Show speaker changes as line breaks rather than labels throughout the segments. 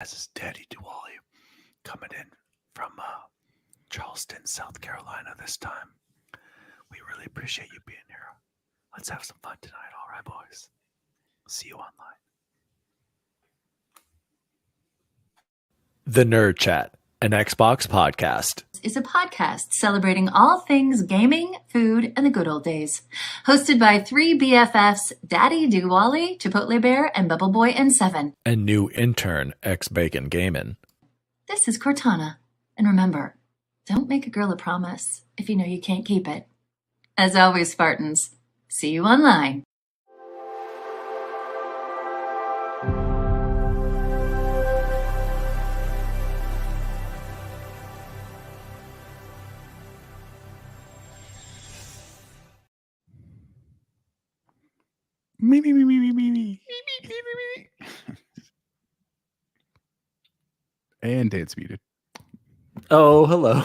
This is Daddy DWALLY coming in from Charleston, South Carolina this time. We really appreciate you being here. Let's have some fun tonight, all right, boys? See you online. The Nerd Chat, an Xbox podcast.
Is a podcast celebrating all things gaming, food, and the good old days. Hosted by three BFFs, Daddy DWALLY, Chipotle Bear, and Bubble Boy N7.
And new intern, X-Bacon Gaming.
This is Cortana. And remember, don't make a girl a promise if you know you can't keep it. As always, Spartans, see you online.
Me. And dance muted.
Oh, hello.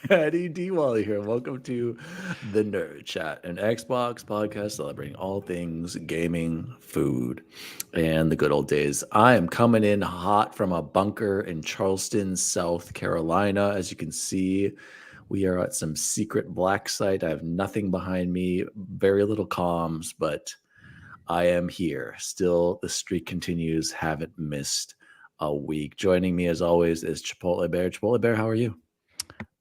Daddy DWALLY here. Welcome to The Nerd Chat, an Xbox podcast celebrating all things gaming, food, and the good old days. I am coming in hot from a bunker in Charleston, South Carolina. As you can see, we are at some secret black site. I have nothing behind me, very little comms, but I am here. Still, the streak continues. Haven't missed a week. Joining me as always is Chipotle Bear. Chipotle Bear, how are you?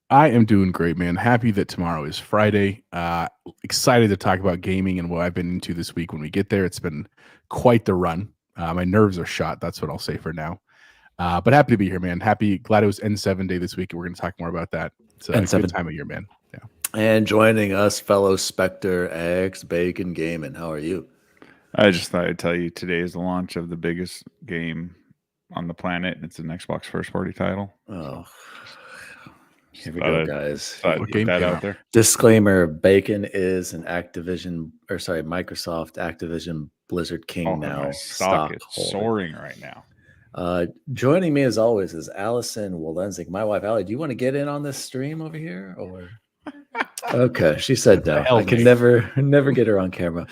I am doing great, man. Happy that tomorrow is Friday. Excited to talk about gaming and what I've been into this week when we get there. It's been quite the run. My nerves are shot. That's what I'll say for now. But happy to be here, man. Glad it was N7 day this week, and we're going to talk more about that. It's a
N7
good time of year, man. Yeah.
And joining us, fellow Spectre X-Bacon Gaming. How are you?
I just thought I'd tell you today is the launch of the biggest game on the planet. It's an Xbox first-party title.
Oh, here we go, guys.
Get that out there.
Disclaimer: Bacon is an Microsoft Activision Blizzard King now.
My stock is soaring right now.
Joining me as always is Allison Walensik, my wife. Allie, do you want to get in on this stream over here, or? Okay, she said no. I can never get her on camera.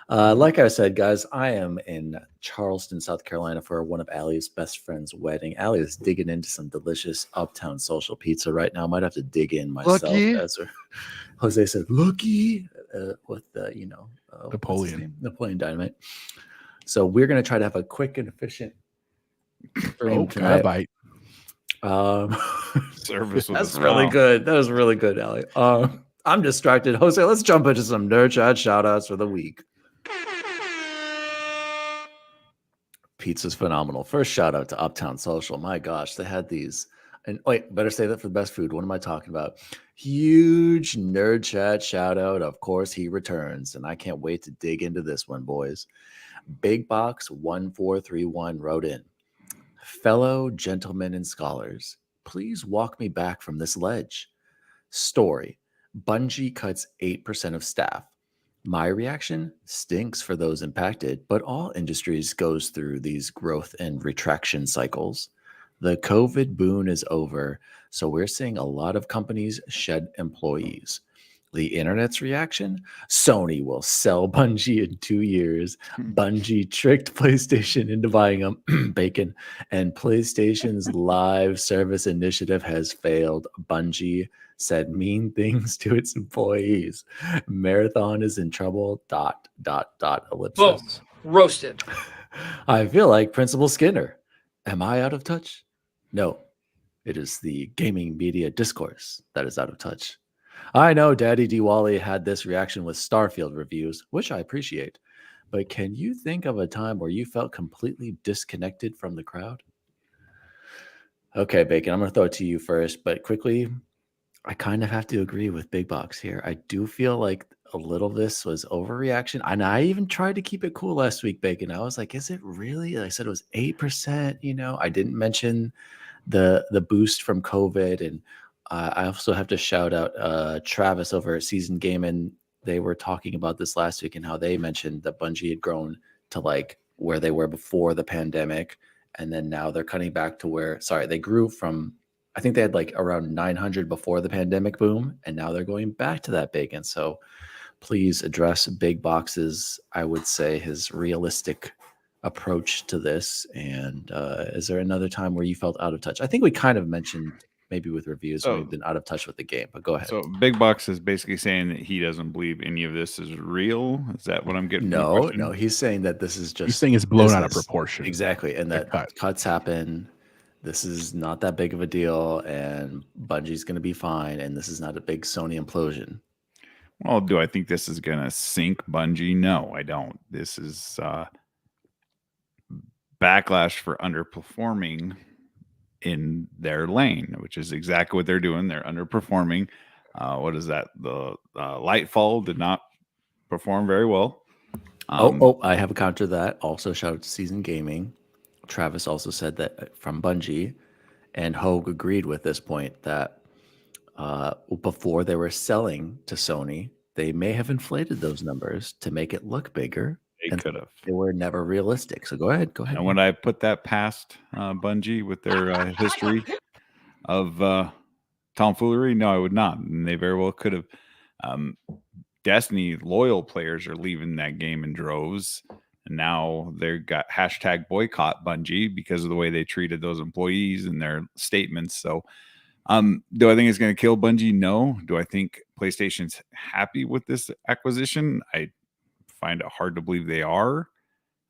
Like I said, guys, I am in Charleston, South Carolina for one of Allie's best friend's wedding. Allie is digging into some delicious Uptown Social pizza right now. Might have to dig in myself. As Jose said, "Lucky," with Napoleon Dynamite. So we're gonna try to have a quick and efficient stream tonight.
Service.
That's really good. That was really good, Allie. I'm distracted. Jose, let's jump into some Nerd Chat shoutouts for the week. Pizza's phenomenal. First shout out to Uptown Social. My gosh, they had these. And wait, better say that for the best food. What am I talking about? Huge Nerd Chat shout out. Of course, he returns. And I can't wait to dig into this one, boys. BigBox 1431 wrote in, fellow gentlemen and scholars, please walk me back from this ledge. Story: Bungie cuts 8% of staff. My reaction: stinks for those impacted, but all industries goes through these growth and retraction cycles. The COVID boon is over, so we're seeing a lot of companies shed employees. The internet's reaction: Sony will sell Bungie in 2 years. Bungie tricked PlayStation into buying them, Bacon, and PlayStation's live service initiative has failed. Bungie said mean things to its employees. Marathon is in trouble, ... ellipsis.
Boom. Roasted.
I feel like Principal Skinner. Am I out of touch? No, it is the gaming media discourse that is out of touch. I know Daddy DWALLY had this reaction with Starfield reviews, which I appreciate, but can you think of a time where you felt completely disconnected from the crowd? Okay, Bacon, I'm going to throw it to you first, but quickly, I kind of have to agree with BigBox here. I do feel like a little of this was overreaction. And I even tried to keep it cool last week, Bacon. I was like, is it really? I said it was 8%. I didn't mention the boost from COVID. And I also have to shout out Travis over at Season Gaming. They were talking about this last week and how they mentioned that Bungie had grown to like where they were before the pandemic. And then now they're cutting back to they grew from, I think they had like around 900 before the pandemic boom, and now they're going back to that Bacon. So please address BigBox's, I would say, his realistic approach to this? And is there another time where you felt out of touch? I think we kind of mentioned maybe with reviews when we've been out of touch with the game, but go ahead.
So BigBox is basically saying that he doesn't believe any of this is real. Is that what I'm getting?
No, he's saying that this is just
He's saying it's blown out of proportion.
Exactly, and that cuts happen. This is not that big of a deal, and Bungie's going to be fine, and this is not a big Sony implosion.
Well, do I think this is going to sink Bungie? No, I don't. This is backlash for underperforming in their lane, which is exactly what they're doing. They're underperforming. What is that? The Lightfall did not perform very well.
I have a counter to that. Also, shout out to Season Gaming. Travis also said that from Bungie, and Hogue agreed with this point that before they were selling to Sony, they may have inflated those numbers to make it look bigger.
They could have.
They were never realistic. So go ahead.
And when I put that past Bungie with their history of tomfoolery, no, I would not. And they very well could have. Destiny loyal players are leaving that game in droves. And now they've got hashtag boycott Bungie because of the way they treated those employees and their statements. So do I think it's going to kill Bungie? No. Do I think PlayStation's happy with this acquisition? I find it hard to believe they are.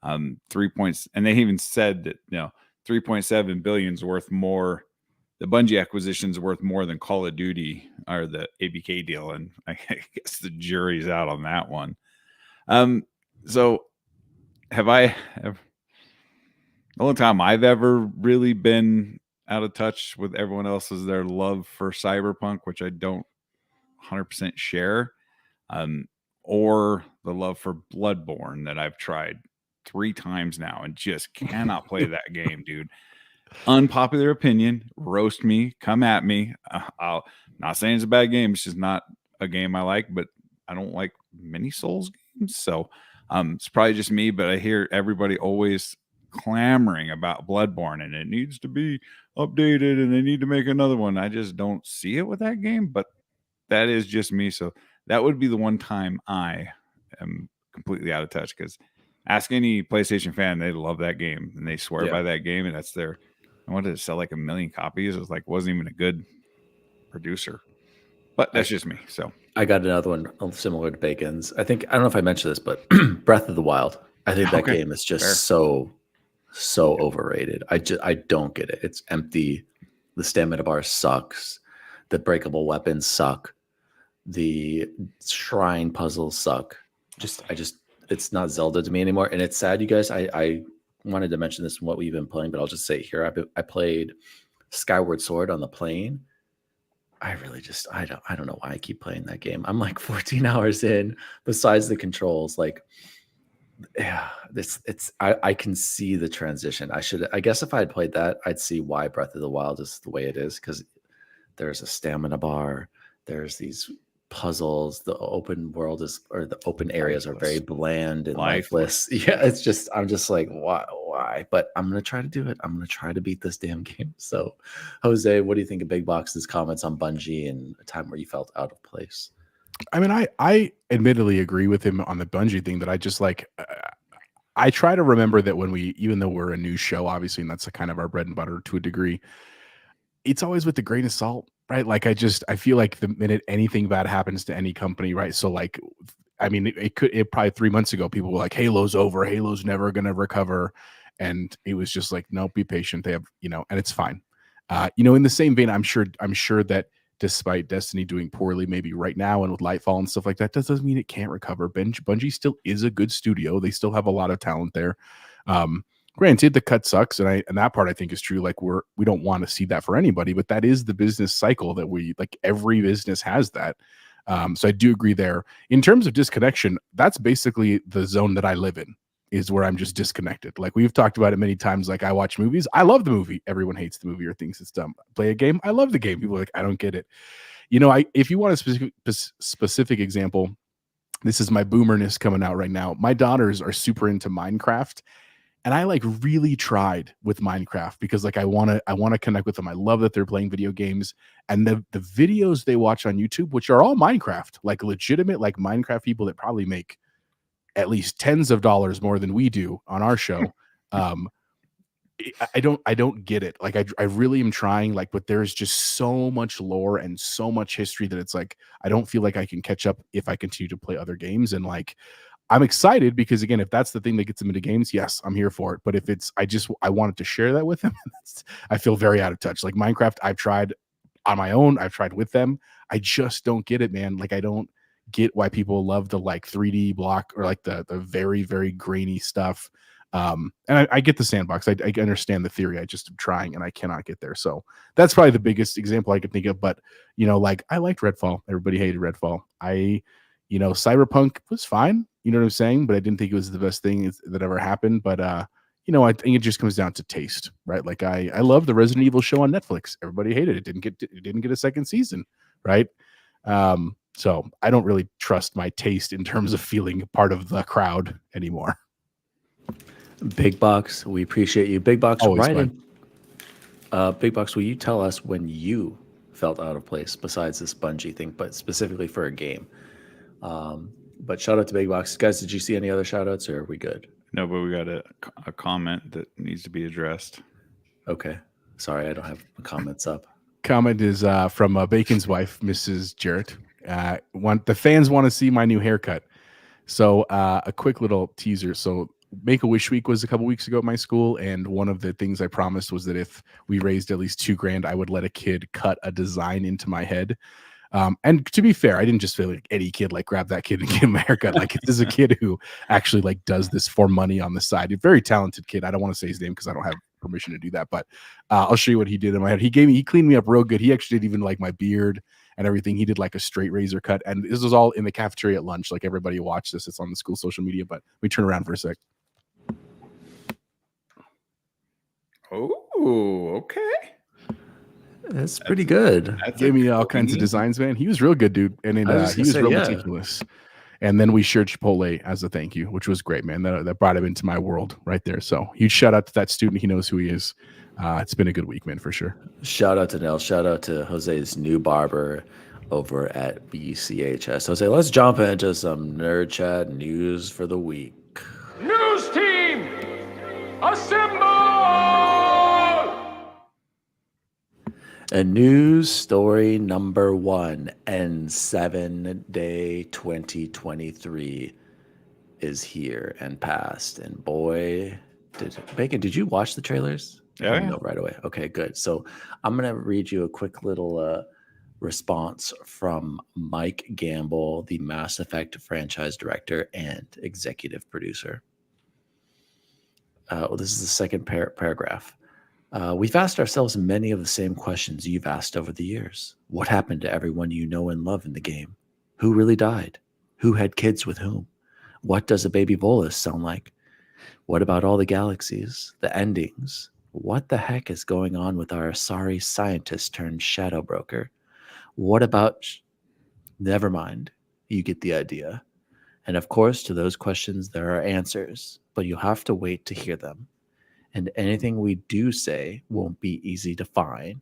3 points, and they even said that 3.7 billion is worth more. The Bungie acquisition is worth more than Call of Duty or the ABK deal, and I guess the jury's out on that one. So the only time I've ever really been out of touch with everyone else is their love for Cyberpunk, which I don't 100% share. Or the love for Bloodborne that I've tried 3 times now and just cannot play that game, dude. Unpopular opinion, roast me, come at me. I'll not saying it's a bad game. It's just not a game I like, but I don't like many Souls games. So it's probably just me, but I hear everybody always clamoring about Bloodborne and it needs to be updated and they need to make another one. I just don't see it with that game, but that is just me. So that would be the one time I am completely out of touch, because ask any PlayStation fan, they love that game and they swear by that game, and that's their. I wanted to sell like 1 million copies. It was like wasn't even a good producer, but that's just me. So
I got another one similar to Bacon's. I don't know if I mentioned this, but Breath of the Wild. I think that game is just so overrated. I don't get it. It's empty. The stamina bar sucks. The breakable weapons suck. The shrine puzzles suck. It's not Zelda to me anymore. And it's sad, you guys. I wanted to mention this in what we've been playing, but I'll just say it here. I played Skyward Sword on the plane. I really I don't know why I keep playing that game. I'm like 14 hours in, besides the controls. Like, yeah, I can see the transition. I guess if I had played that, I'd see why Breath of the Wild is the way it is, because there's a stamina bar. There's these puzzles. The open world the open areas are very bland and lifeless. Yeah, I'm just like, why? But I'm gonna try to do it. I'm gonna try to beat this damn game. So, Jose, what do you think of Big Box's comments on Bungie and a time where you felt out of place?
I mean, I admittedly agree with him on the Bungie thing, that I just like. I try to remember that when even though we're a new show, obviously, and that's kind of our bread and butter to a degree, it's always with the grain of salt. Right. Like I feel like the minute anything bad happens to any company. Right. So like, I mean, it probably 3 months ago, people were like, Halo's over. Halo's never going to recover. And it was just like, no, be patient. They have, and it's fine. In the same vein, I'm sure that despite Destiny doing poorly, maybe right now and with Lightfall and stuff like that, doesn't mean it can't recover. Bungie still is a good studio. They still have a lot of talent there. Granted, the cut sucks, and that part I think is true. Like we don't want to see that for anybody, but that is the business cycle that every business has that. So I do agree there. In terms of disconnection, that's basically the zone that I live in, is where I'm just disconnected. Like we've talked about it many times. Like I watch movies, I love the movie. Everyone hates the movie or thinks it's dumb. Play a game, I love the game. People are like, I don't get it. If you want a specific example, this is my boomerness coming out right now. My daughters are super into Minecraft. And I really tried with Minecraft because I want to connect with them. I love that they're playing video games, and the videos they watch on YouTube, which are all Minecraft, like legitimate, like Minecraft people that probably make at least tens of dollars more than we do on our show. I don't get it. Like I really am trying, like, but there's just so much lore and so much history that it's like I don't feel like I can catch up if I continue to play other games. And like I'm excited because again, if that's the thing that gets them into games, yes, I'm here for it. But if it's I wanted to share that with them, I feel very out of touch. Like Minecraft, I've tried on my own, I've tried with them. I just don't get it, man. Like I don't get why people love the like 3D block or like the very, very grainy stuff. And I get the sandbox. I understand the theory. I just am trying and I cannot get there. So that's probably the biggest example I could think of. But like I liked Redfall. Everybody hated Redfall. Cyberpunk was fine. You know what I'm saying? But I didn't think it was the best thing that ever happened. But I think it just comes down to taste, right? Like I love the Resident Evil show on Netflix. Everybody hated it. It didn't get a second season, right? So I don't really trust my taste in terms of feeling part of the crowd anymore.
BigBox, we appreciate you. BigBox,
Always
right in. BigBox, will you tell us when you felt out of place besides this Bungie thing, but specifically for a game? But shout out to BigBox. Guys, did you see any other shout outs or are we good?
No, but we got a comment that needs to be addressed.
Okay. Sorry, I don't have comments up.
Comment is from Bacon's wife, Mrs. Jarrett. The fans want to see my new haircut. So a quick little teaser. So Make-A-Wish Week was a couple weeks ago at my school, and one of the things I promised was that if we raised at least $2,000, I would let a kid cut a design into my head. And to be fair, I didn't just feel like any kid like grab that kid and give him a haircut. Like this is a kid who actually like does this for money on the side. A very talented kid. I don't want to say his name because I don't have permission to do that, but I'll show you what he did in my head. He cleaned me up real good. He actually did even like my beard and everything. He did like a straight razor cut, and this was all in the cafeteria at lunch. Like everybody watched this. It's on the school social media, but we turn around for a sec.
Oh, okay.
That's pretty good.
Gave me all kinds of designs, man. He was real good, dude. And then, he was real meticulous. And then we shared Chipotle as a thank you, which was great, man. That brought him into my world right there. So huge shout out to that student. He knows who he is. It's been a good week, man, for sure.
Shout out to Nell. Shout out to Jose's new barber over at BCHS. Jose, let's jump into some Nerd Chat news for the week.
News team, assemble!
A news story number 1, N7 Day 2023 is here and passed. And boy, Bacon, did you watch the trailers?
Yeah.
No, right away. Okay, good. So I'm going to read you a quick little response from Mike Gamble, the Mass Effect franchise director and executive producer. This is the second paragraph. We've asked ourselves many of the same questions you've asked over the years. What happened to everyone you know and love in the game? Who really died? Who had kids with whom? What does a baby bolus sound like? What about all the galaxies, the endings? What the heck is going on with our sorry scientist turned shadow broker? What about... Never mind. You get the idea. And of course, to those questions, there are answers, but you'll have to wait to hear them. And anything we do say won't be easy to find,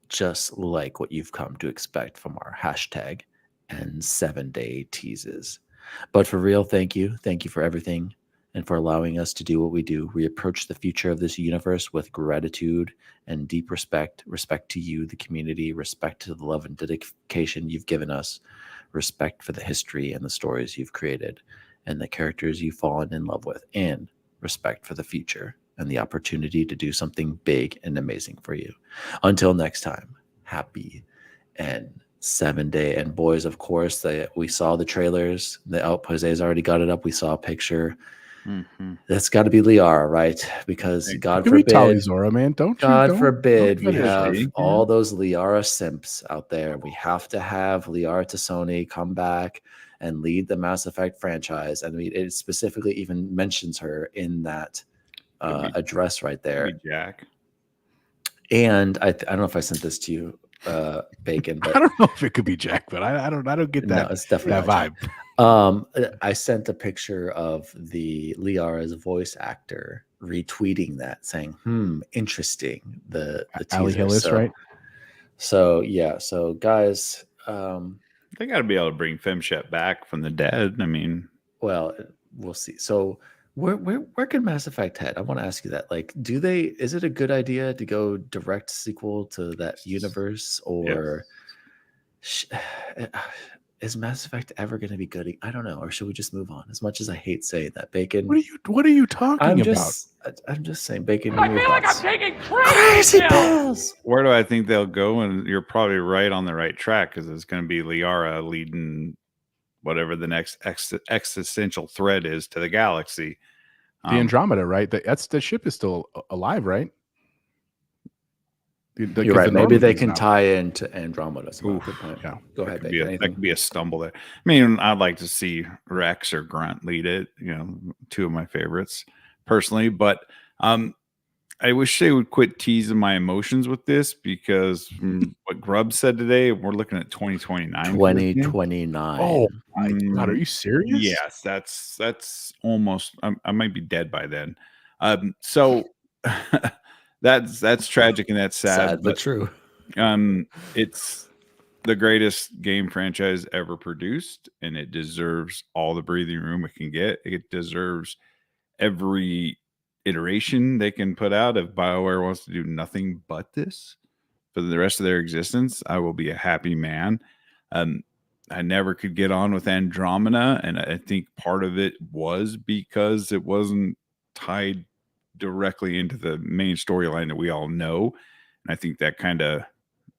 just like what you've come to expect from our hashtag and 7-day teases. But for real, thank you. Thank you for everything and for allowing us to do what we do. We approach the future of this universe with gratitude and deep respect. Respect to you, the community, respect to the love and dedication you've given us, respect for the history and the stories you've created and the characters you've fallen in love with, and respect for the future and the opportunity to do something big and amazing for you. Until next time, happy N7 And boys, of course, we saw the trailers. Jose's already got it up. We saw a picture.
Mm-hmm.
That's got to be Liara, right? Because God
Can we tell
forbid,
Zora, man? Don't
forbid we
let her
have
speak,
all those Liara simps out there. We have to have Liara to Sony come back and lead the Mass Effect franchise. And it specifically even mentions her in that address right there.
Jack.
And I don't know if I sent this to you, Bacon, but
I don't know if it could be Jack, but I don't get that.
No, it's definitely
that
vibe. I sent a picture of the Liara's voice actor retweeting that, saying, interesting. The
Allie
teaser.
Hillis, right?
So yeah. So guys,
They got to be able to bring Femshep back from the dead. I mean,
well, we'll see. So where could Mass Effect head? I want to ask you that. Like, is it a good idea to go direct sequel to that universe, or is Mass Effect ever going to be good? I don't know. Or should we just move on? As much as I hate saying that, Bacon.
What are you talking about?
I'm just saying, Bacon.
I feel like I'm taking
crazy pills.
Where do I think they'll go? And you're probably right on the right track, because it's going to be Liara leading whatever the next existential threat is to the galaxy.
The Andromeda, right? The ship is still alive, right?
You're right. Maybe they can tie into Andromeda. So good point.
Yeah.
Go ahead.
That could be a stumble there. I mean, I'd like to see Rex or Grunt lead it. You know, two of my favorites personally. But I wish they would quit teasing my emotions with this, because what Grubb said today, we're looking at 2029.
2029.
Oh my God, are you serious?
Yes, that's almost. I might be dead by then. So that's tragic and that's sad,
but true.
It's the greatest game franchise ever produced, and it deserves all the breathing room it can get. It deserves every iteration they can put out. If BioWare wants to do nothing but this for the rest of their existence, I will be a happy man. I never could get on with Andromeda, and I think part of it was because it wasn't tied directly into the main storyline that we all know, and I think that kind of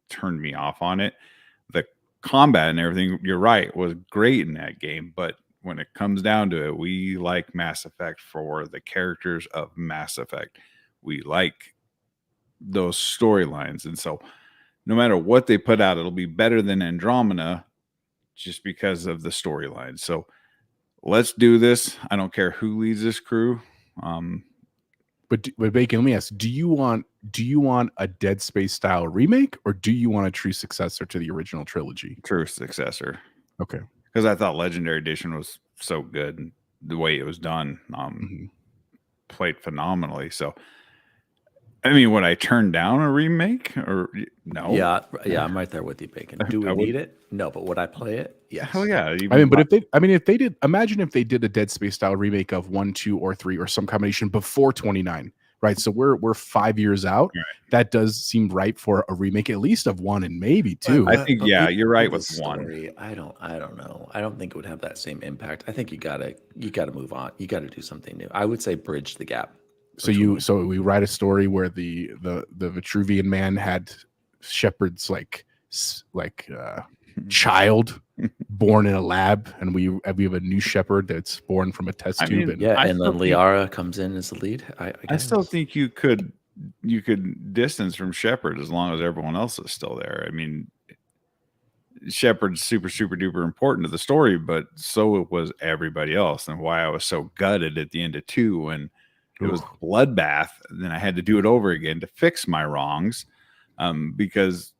turned me off on it. The combat and everything, you're right, was great in that game, but when it comes down to it, we like Mass Effect for the characters of Mass Effect. We like those storylines. And so no matter what they put out, it'll be better than Andromeda just because of the storyline. So let's do this. I don't care who leads this crew.
But Bacon, let me ask, do you want a Dead Space style remake, or do you want a true successor to the original trilogy?
True successor.
Okay.
Because I thought Legendary Edition was so good. The way it was done, played phenomenally. So, I mean, would I turn down a remake or no?
Yeah, I'm right there with you, Bacon. Do we need it? No, but would I play it? Yeah.
Hell yeah.
If they did, imagine if they did a Dead Space style remake of 1, 2, or 3, or some combination before 29. Right, so we're 5 years out.
Right.
That does seem ripe for a remake, at least of 1 and maybe 2.
I think you're right with 1.
I don't know. I don't think it would have that same impact. I think you gotta move on. You gotta do something new. I would say bridge the gap.
So we write a story where the Vitruvian man had Shepard's like child born in a lab, and we have a new Shepard that's born from a test tube.
And then Liara comes in as the lead.
I still think you could distance from Shepard as long as everyone else is still there. I mean, Shepard's super duper important to the story, but so was everybody else. And why I was so gutted at the end of 2 when it was a bloodbath, and then I had to do it over again to fix my wrongs, because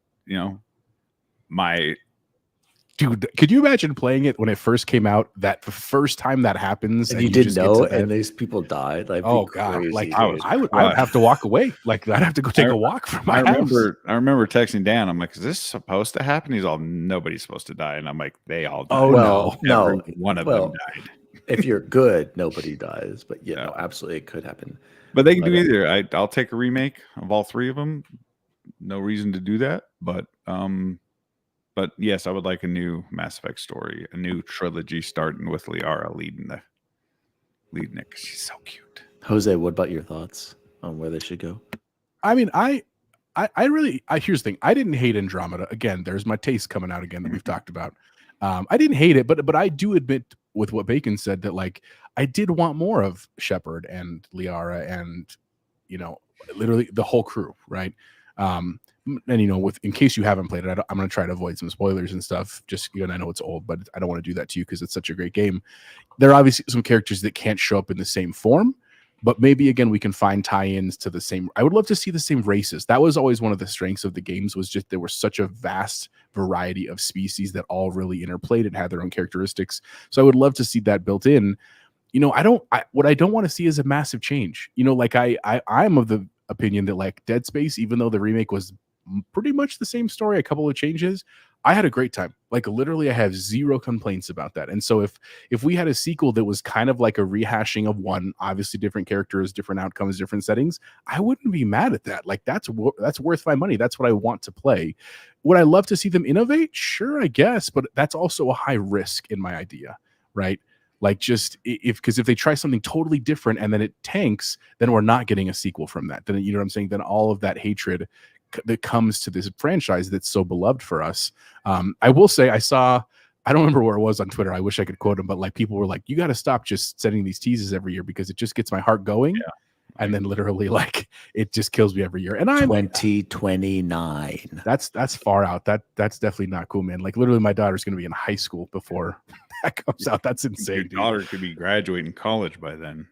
Dude, could you imagine playing it when it first came out? That the first time that happens,
and you didn't know, and these people died. Like,
oh god, like I would have to walk away. Like I'd have to go take a walk from my house.
I remember texting Dan. I'm like, "Is this supposed to happen?" He's all, "Nobody's supposed to die," and I'm like, "They all died."
Oh
no,
one of them died.
If you're good, nobody dies. But no, absolutely, it could happen.
But they can do either. I'll take a remake of all 3 of them. No reason to do that, but yes, I would like a new Mass Effect story, a new trilogy starting with Liara leading it, because she's so cute.
Jose, what about your thoughts on where they should go?
I mean, I here's the thing. I didn't hate Andromeda. Again, there's my taste coming out again that we've talked about. I didn't hate it, but I do admit with what Bacon said that like I did want more of Shepard and Liara and literally the whole crew, right? And in case you haven't played it, I'm going to try to avoid some spoilers and stuff. Just I know it's old, but I don't want to do that to you because it's such a great game. There are obviously some characters that can't show up in the same form, but maybe again we can find tie-ins to the same. I would love to see the same races. That was always one of the strengths of the games, was just there was such a vast variety of species that all really interplayed and had their own characteristics. So I would love to see that built in. What I don't want to see is a massive change. I'm of the opinion that like Dead Space, even though the remake was pretty much the same story, a couple of changes, I had a great time. Like literally, I have zero complaints about that. And so if we had a sequel that was kind of like a rehashing of one, obviously different characters, different outcomes, different settings, I wouldn't be mad at that. Like that's worth my money. That's what I want to play. Would I love to see them innovate? Sure, I guess, but that's also a high risk in my idea, right? Like just because if they try something totally different and then it tanks, then we're not getting a sequel from that. Then you know what I'm saying? Then all of that hatred that comes to this franchise that's so beloved for us. I will say I don't remember where it was on Twitter. I wish I could quote him, but like people were like, you got to stop just sending these teases every year because it just gets my heart going. Yeah. And then literally like it just kills me every year. And I'm
2029.
That's far out. That's definitely not cool, man. Like literally my daughter's going to be in high school before that comes out. That's insane.
Your daughter could be graduating college by then.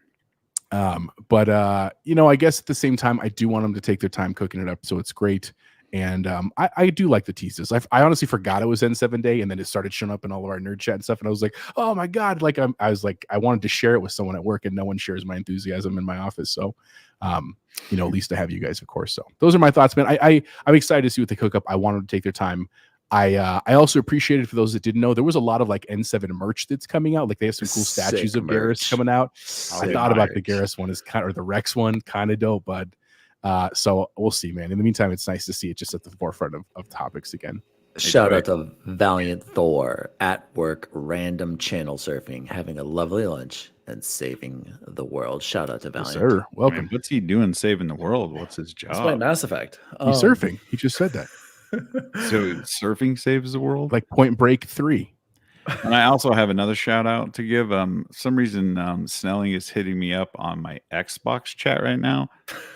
But you know, I guess at the same time, I do want them to take their time cooking it up, so it's great. And I do like the teases. I honestly forgot it was N7 Day, and then it started showing up in all of our nerd chat and stuff. And I was like, oh my god! Like I was like, I wanted to share it with someone at work, and no one shares my enthusiasm in my office. So, you know, at least I have you guys, of course. So those are my thoughts, man. I'm excited to see what they cook up. I want them to take their time. I also appreciated, for those that didn't know, there was a lot of like N7 merch that's coming out. Like they have some cool statues of GAAS coming out. I thought about the GAAS one is kind of, or the Rex one, kind of dope, but so we'll see, man. In the meantime, it's nice to see it just at the forefront of topics again.
Shout out to Valiant Thor at work, random channel surfing, having a lovely lunch and saving the world. Shout out to Valiant.
Yes, sir. Welcome.
Man, what's he doing saving the world? What's his job?
He's playing Mass Effect.
He's surfing. He just said that.
So surfing saves the world,
like Point Break 3.
And I also have another shout out to give. Some reason Snelling is hitting me up on my Xbox chat right now,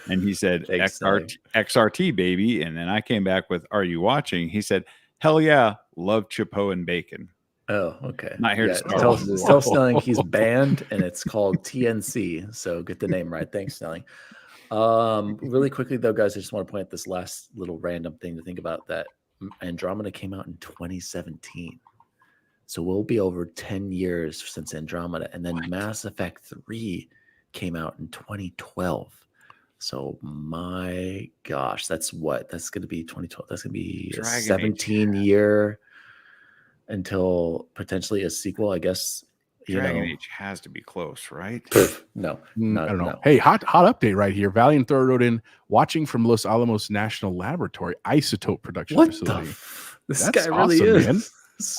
and he said XRT baby, and then I came back with, "Are you watching?" He said, "Hell yeah, love Chapeau and bacon."
Oh, okay.
Not here to
tell Snelling he's banned, and it's called TNC. So get the name right. Thanks, Snelling. Really quickly though, guys, I just want to point out this last little random thing to think about, that Andromeda came out in 2017. So we'll be over 10 years since Andromeda, and then Mass Effect 3 came out in 2012. So my gosh, that's going to be 2012. That's going to be a 17-year until potentially a sequel, I guess.
Dragon Age has to be close, right?
No,
I don't know. No. Hey, hot update right here. Valiant Thor wrote in, watching from Los Alamos National Laboratory isotope production facility.
This guy really is. Man.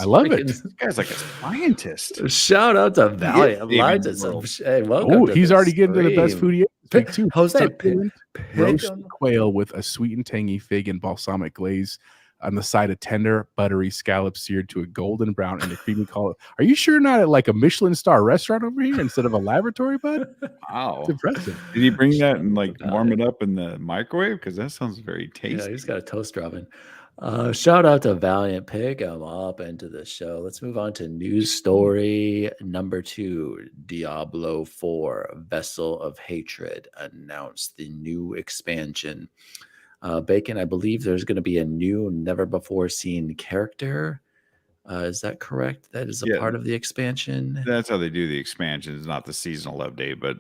I love it.
This guy's like a scientist.
Shout out to Valiant. Hey, welcome.
Oh, he's already getting to the best food he
pick too. Jose,
roast quail with a sweet and tangy fig and balsamic glaze. On the side, a tender, buttery scallop seared to a golden brown and a creamy color. Are you sure not at like a Michelin star restaurant over here instead of a laboratory, bud?
Wow.
It's impressive.
Did he bring that and like warm it up in the microwave? Because that sounds very tasty.
Yeah, he's got a toaster oven. Shout out to Valiant. Pick him up into the show. Let's move on to news story number 2. Diablo 4, Vessel of Hatred, announced the new expansion. Bacon, I believe there's going to be a new, never before seen character. Is that correct? That is a part of the expansion.
That's how they do the expansion. It's not the seasonal update, but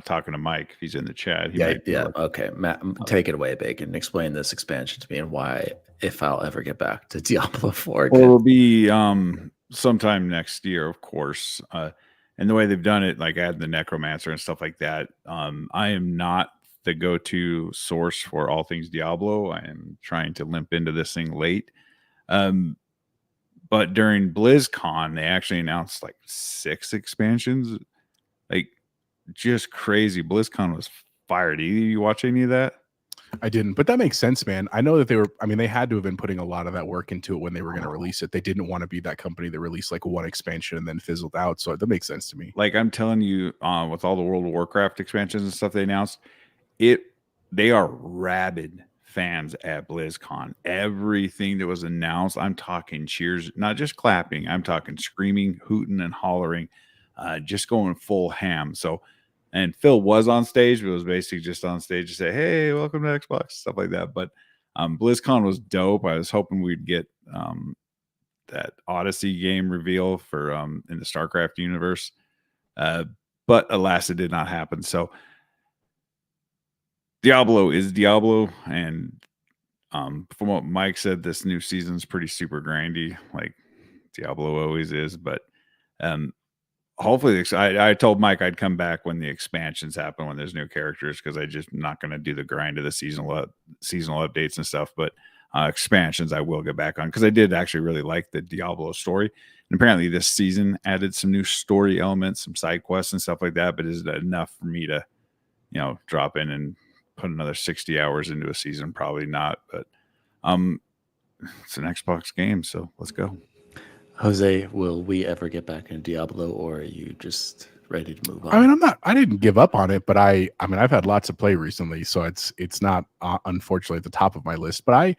talking to Mike, if he's in the chat.
Okay, Matt, take it away, Bacon. Explain this expansion to me and why, if I'll ever get back to Diablo 4 again.
Well, it'll be sometime next year, of course. And the way they've done it, like add the Necromancer and stuff like that. I am not the go-to source for all things Diablo. I am trying to limp into this thing late. But during BlizzCon, they actually announced like 6 expansions. Like just crazy. BlizzCon was fire. Did you watch any of that?
I didn't, but that makes sense, man. I know that they had to have been putting a lot of that work into it when they were going to release it. They didn't want to be that company that released like one expansion and then fizzled out. So that makes sense to me.
Like I'm telling you, with all the World of Warcraft expansions and stuff they announced, they are rabid fans at BlizzCon. Everything that was announced, I'm talking cheers, not just clapping. I'm talking screaming, hooting, and hollering, just going full ham. So, and Phil was on stage, but it was basically just on stage to say, "Hey, welcome to Xbox," stuff like that. But BlizzCon was dope. I was hoping we'd get that Odyssey game reveal for in the StarCraft universe, but alas, it did not happen. So Diablo is Diablo, and From what Mike said, this new season's pretty super grindy, like Diablo always is. But hopefully, I told Mike I'd come back when the expansions happen, when there's new characters, because I just not going to do the grind of the seasonal updates and stuff. But expansions I will get back on, because I did actually really like the Diablo story. And apparently this season added some new story elements, some side quests and stuff like that. But is it enough for me to, drop in and put another 60 hours into a season? Probably not. But it's an Xbox game, so let's go.
Jose, will we ever get back into Diablo, or are you just ready to move on?
I mean, I didn't give up on it, but I mean, I've had lots of play recently, so it's not unfortunately at the top of my list. But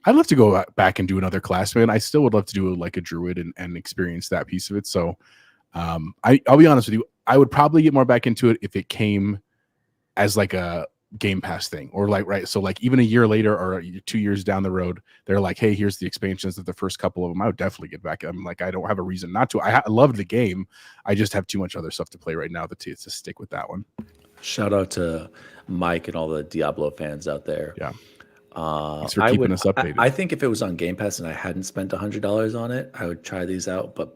I'd love to go back and do another class, man. I still would love to do like a druid and experience that piece of it. So I'll be honest with you, I would probably get more back into it if it came as like a Game Pass thing, or like, right, so like even a year later or 2 years down the road, they're like, hey, here's the expansions of the first couple of them. I would definitely get back. I'm like, I don't have a reason not to. I love the game. I just have too much other stuff to play right now to stick with that one.
Shout out to Mike and all the Diablo fans out there.
Yeah. Thanks for keeping us updated.
I think if it was on Game Pass and I hadn't spent $100 on it, I would try these out. But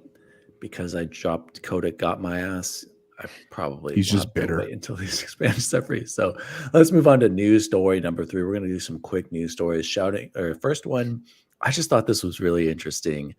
because I dropped Kodak got my ass, I probably
he's just bitter
wait until these expansions are free. So let's move on to news story number 3. We're going to do some quick news stories. First one, I just thought this was really interesting.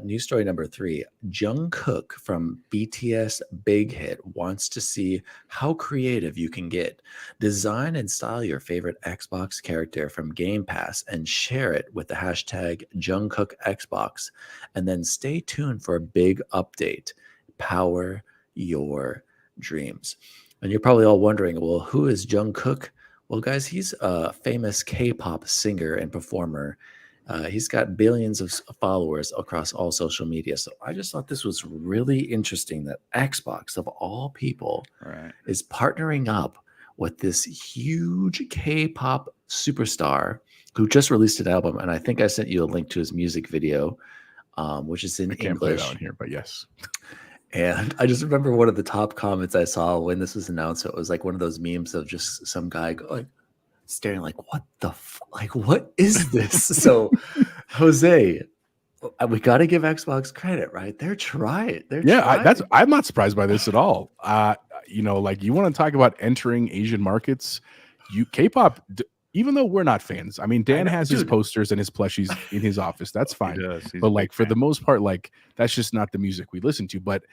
News story number 3. Jungkook from BTS Big Hit wants to see how creative you can get. Design and style your favorite Xbox character from Game Pass and share it with the hashtag JungkookXbox. And then stay tuned for a big update. Power your dreams. And you're probably all wondering, well, who is Jungkook? Well, guys, he's a famous K-pop singer and performer. He's got billions of followers across all social media. So I just thought this was really interesting that Xbox, of all people, is partnering up with this huge K-pop superstar who just released an album. And I think I sent you a link to his music video, which is in English.
Play that on here, but yes.
And I just remember one of the top comments I saw when this was announced. It was like one of those memes of just some guy going, staring like, what the like, what is this? So, Jose, we got to give Xbox credit, right? They're trying.
I'm not surprised by this at all. Like, you want to talk about entering Asian markets, K-pop. Even though we're not fans, I mean, Dan has his posters and his plushies in his office. That's fine. But like for the most part, like that's just not the music we listen to. But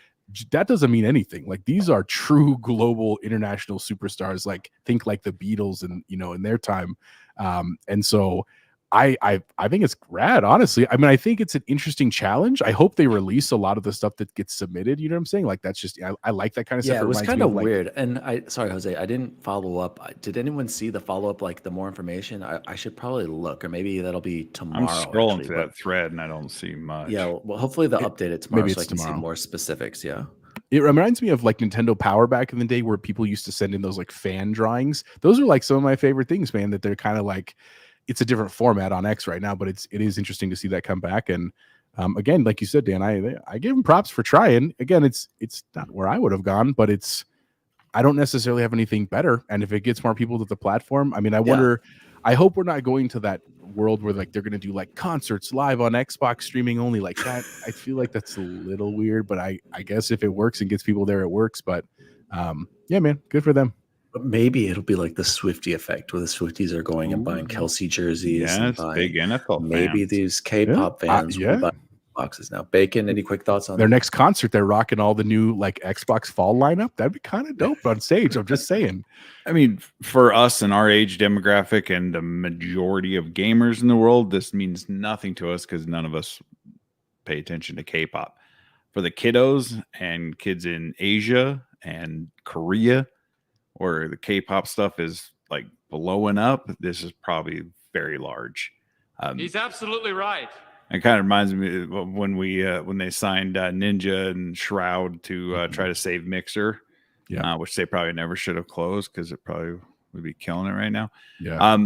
that doesn't mean anything. Like these are true global international superstars. Like think like the Beatles and in their time. And so I think it's rad, honestly. I mean, I think it's an interesting challenge. I hope they release a lot of the stuff that gets submitted. You know what I'm saying? Like that's just I like that kind of stuff.
Yeah, it was kind of weird. And sorry, Jose, I didn't follow up. Did anyone see the follow up? Like the more information, I should probably look, or maybe that'll be tomorrow.
I'm scrolling through that thread and I don't see much.
Yeah, well, hopefully they'll update it tomorrow,
maybe
so I can
tomorrow.
see more specifics. Yeah.
It reminds me of like Nintendo Power back in the day, where people used to send in those like fan drawings. Those are like some of my favorite things, man. That they're kind of like. It's a different format on X right now, but it is interesting to see that come back. And again, like you said, Dan, I give him props for trying. Again, it's not where I would have gone, but I don't necessarily have anything better. And if it gets more people to the platform, I mean, I wonder. I hope we're not going to that world where like they're going to do like concerts live on Xbox streaming only like that. I feel like that's a little weird, but I guess if it works and gets people there, it works. But yeah, man, good for them.
But maybe it'll be like the Swiftie effect, where the Swifties are going and buying Kelsey jerseys.
Yeah, it's big NFL
maybe
fans.
These K-pop fans will buy boxes now. Bacon, any quick thoughts on
their
that?
next concert? They're rocking all the new like Xbox fall lineup. That'd be kind of dope on stage. I'm just saying.
I mean, for us and our age demographic and the majority of gamers in the world, this means nothing to us because none of us pay attention to K-pop. For the kiddos and kids in Asia and Korea, where the K-pop stuff is like blowing up, this is probably very large.
He's absolutely right.
It kind of reminds me of when they signed Ninja and Shroud to try to save Mixer, which they probably never should have closed because it probably would be killing it right now.
Yeah.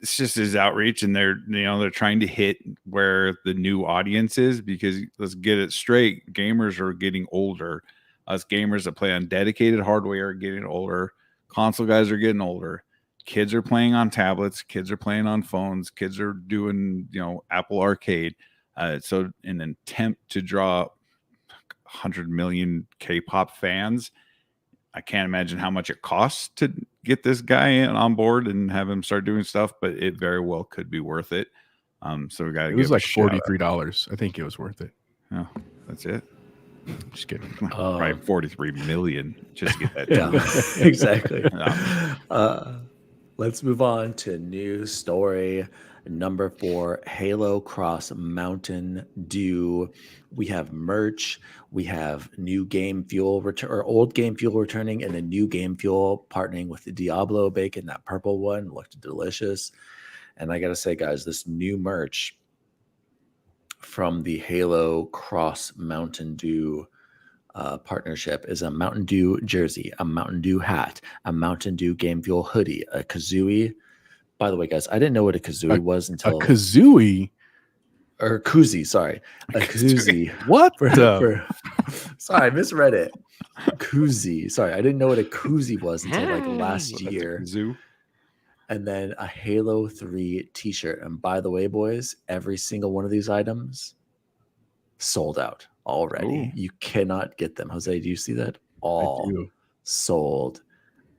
It's just his outreach, and they're trying to hit where the new audience is, because let's get it straight, gamers are getting older. Us gamers that play on dedicated hardware are getting older. Console guys are getting older. kids are playing on tablets, kids are playing on phones, kids are doing, Apple Arcade. So in an attempt to draw 100 million K-pop fans, I can't imagine how much it costs to get this guy on board and have him start doing stuff, but it very well could be worth it. So we got to.
It was like $43. I think it was worth it.
Oh, that's it.
Just kidding.
Right, 43 million. Just get that.
Yeah, exactly. Let's move on to news story number 4, Halo Cross Mountain Dew. We have merch. We have new game fuel or old game fuel returning, and a new game fuel partnering with the Diablo bacon. That purple one looked delicious. And I got to say, guys, this new merch from the Halo Cross Mountain Dew partnership is a Mountain Dew jersey, a Mountain Dew hat, a Mountain Dew game fuel hoodie, a kazooie. By the way, guys, I didn't know what a kazooie was until
a kazooie
or koozie. Sorry, a koozie.
What?
Sorry, I misread it. Koozie. Sorry, I didn't know what a koozie was until like last year.
Zoo.
And then a Halo 3 t-shirt. And by the way, boys, every single one of these items sold out already.
Ooh.
You cannot get them. Jose, do you see that? All sold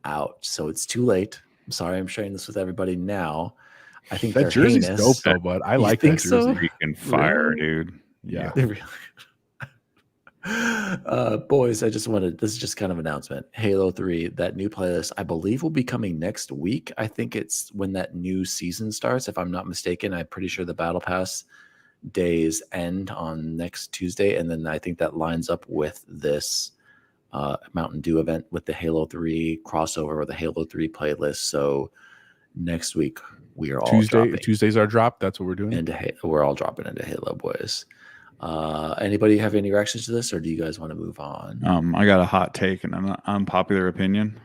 out. So it's too late. I'm sorry I'm sharing this with everybody now. I think
that jersey's
heinous.
dope though, but I like that jersey.
So?
Freaking fire, dude.
Yeah.
Boys, this is just kind of an announcement. Halo 3, that new playlist, I believe will be coming next week. I think it's when that new season starts, if I'm not mistaken. I'm pretty sure the Battle Pass days end on next Tuesday, and then I think that lines up with this Mountain Dew event with the Halo 3 crossover or the Halo 3 playlist. So next week we are all dropping.
Tuesdays are drop. That's what we're doing.
We're all dropping into Halo, boys. Anybody have any reactions to this, or do you guys want to move on?
I got a hot take and an unpopular opinion.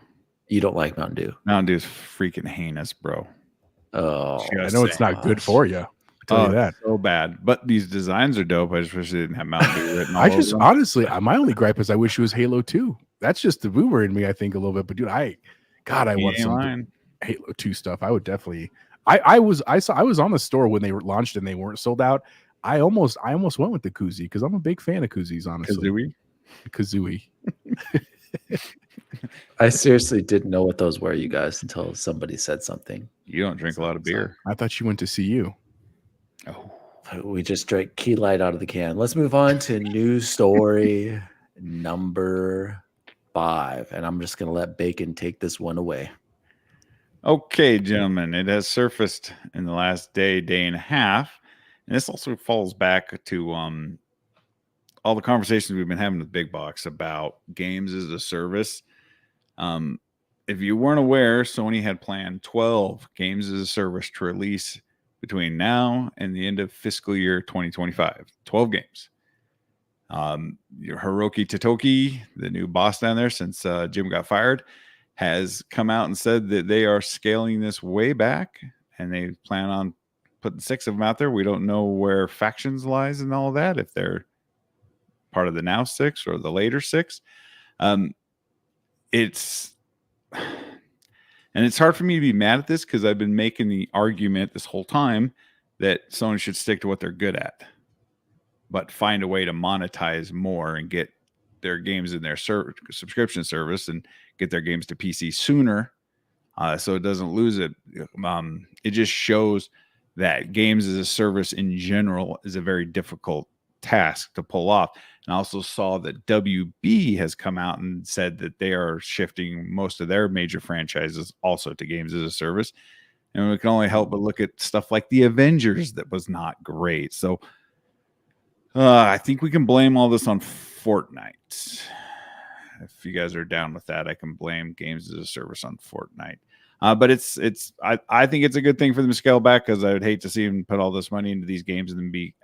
You don't like Mountain Dew?
Mountain Dew is freaking heinous, bro.
Oh,
I know it's not good for you. I tell you that.
So bad. But these designs are dope. I just wish they didn't have Mountain Dew written all
I
over
just
them.
honestly, my only gripe is I wish it was Halo 2. That's just the boomer in me, I think, a little bit. But dude, I want some Halo 2 stuff. I would definitely. I was on the store when they were launched and they weren't sold out. I almost went with the koozie because I'm a big fan of koozies, honestly. Kazooie.
I seriously didn't know what those were, you guys, until somebody said something.
You don't drink a lot of beer.
I thought you went to see you.
Oh,
we just drank Key Light out of the can. Let's move on to news story number 5, and I'm just gonna let Bacon take this one away.
Okay, gentlemen, it has surfaced in the last day and a half, and this also falls back to all the conversations we've been having with BigBox about games as a service. If you weren't aware, Sony had planned 12 games as a service to release between now and the end of fiscal year 2025. 12 games. Hiroki Totoki, the new boss down there since Jim got fired, has come out and said that they are scaling this way back and they plan on putting 6 of them out there. We don't know where factions lies and all of that, if they're part of the now 6 or the later 6. It's hard for me to be mad at this because I've been making the argument this whole time that Sony should stick to what they're good at, but find a way to monetize more and get their games in their subscription service and get their games to PC sooner, so it doesn't lose it. It just shows that games as a service in general is a very difficult task to pull off. And I also saw that WB has come out and said that they are shifting most of their major franchises also to games as a service. And we can only help but look at stuff like the Avengers that was not great. So I think we can blame all this on Fortnite. If you guys are down with that, I can blame games as a service on Fortnite. But I think it's a good thing for them to scale back because I would hate to see them put all this money into these games and then be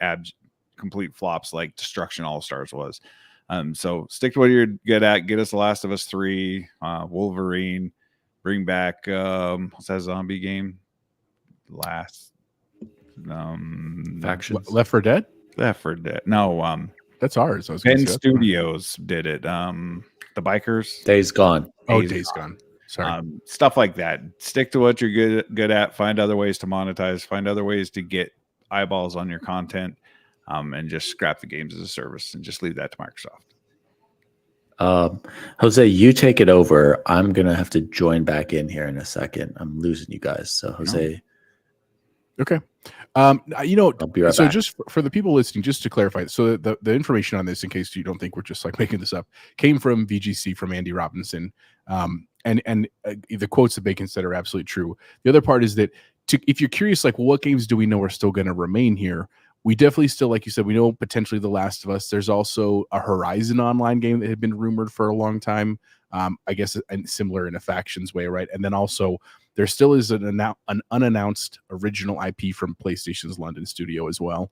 complete flops like Destruction All-Stars was. So stick to what you're good at. Get us The Last of Us 3, Wolverine, bring back what's that zombie game?
Factions.
Left 4 Dead?
Left 4 Dead. No,
that's ours.
Penn Studios did it. The bikers.
Days Gone.
Oh, Days Gone.
Stuff like that. Stick to what you're good at. Find other ways to monetize. Find other ways to get eyeballs on your content, and just scrap the games as a service and just leave that to Microsoft.
Jose, you take it over. I'm gonna have to join back in here in a second. I'm losing you guys. So Jose.
Okay. I'll
be right
so
back.
Just for the people listening, just to clarify, so the information on this, in case you don't think we're just like making this up, came from VGC, from Andy Robinson. And the quotes that Bacon said are absolutely true. The other part is that if you're curious, like, well, what games do we know are still going to remain here? We definitely still, like you said, we know potentially The Last of Us. There's also a Horizon online game that had been rumored for a long time. I guess similar in a Factions way, right? And then also there still is an unannounced original IP from PlayStation's London studio as well.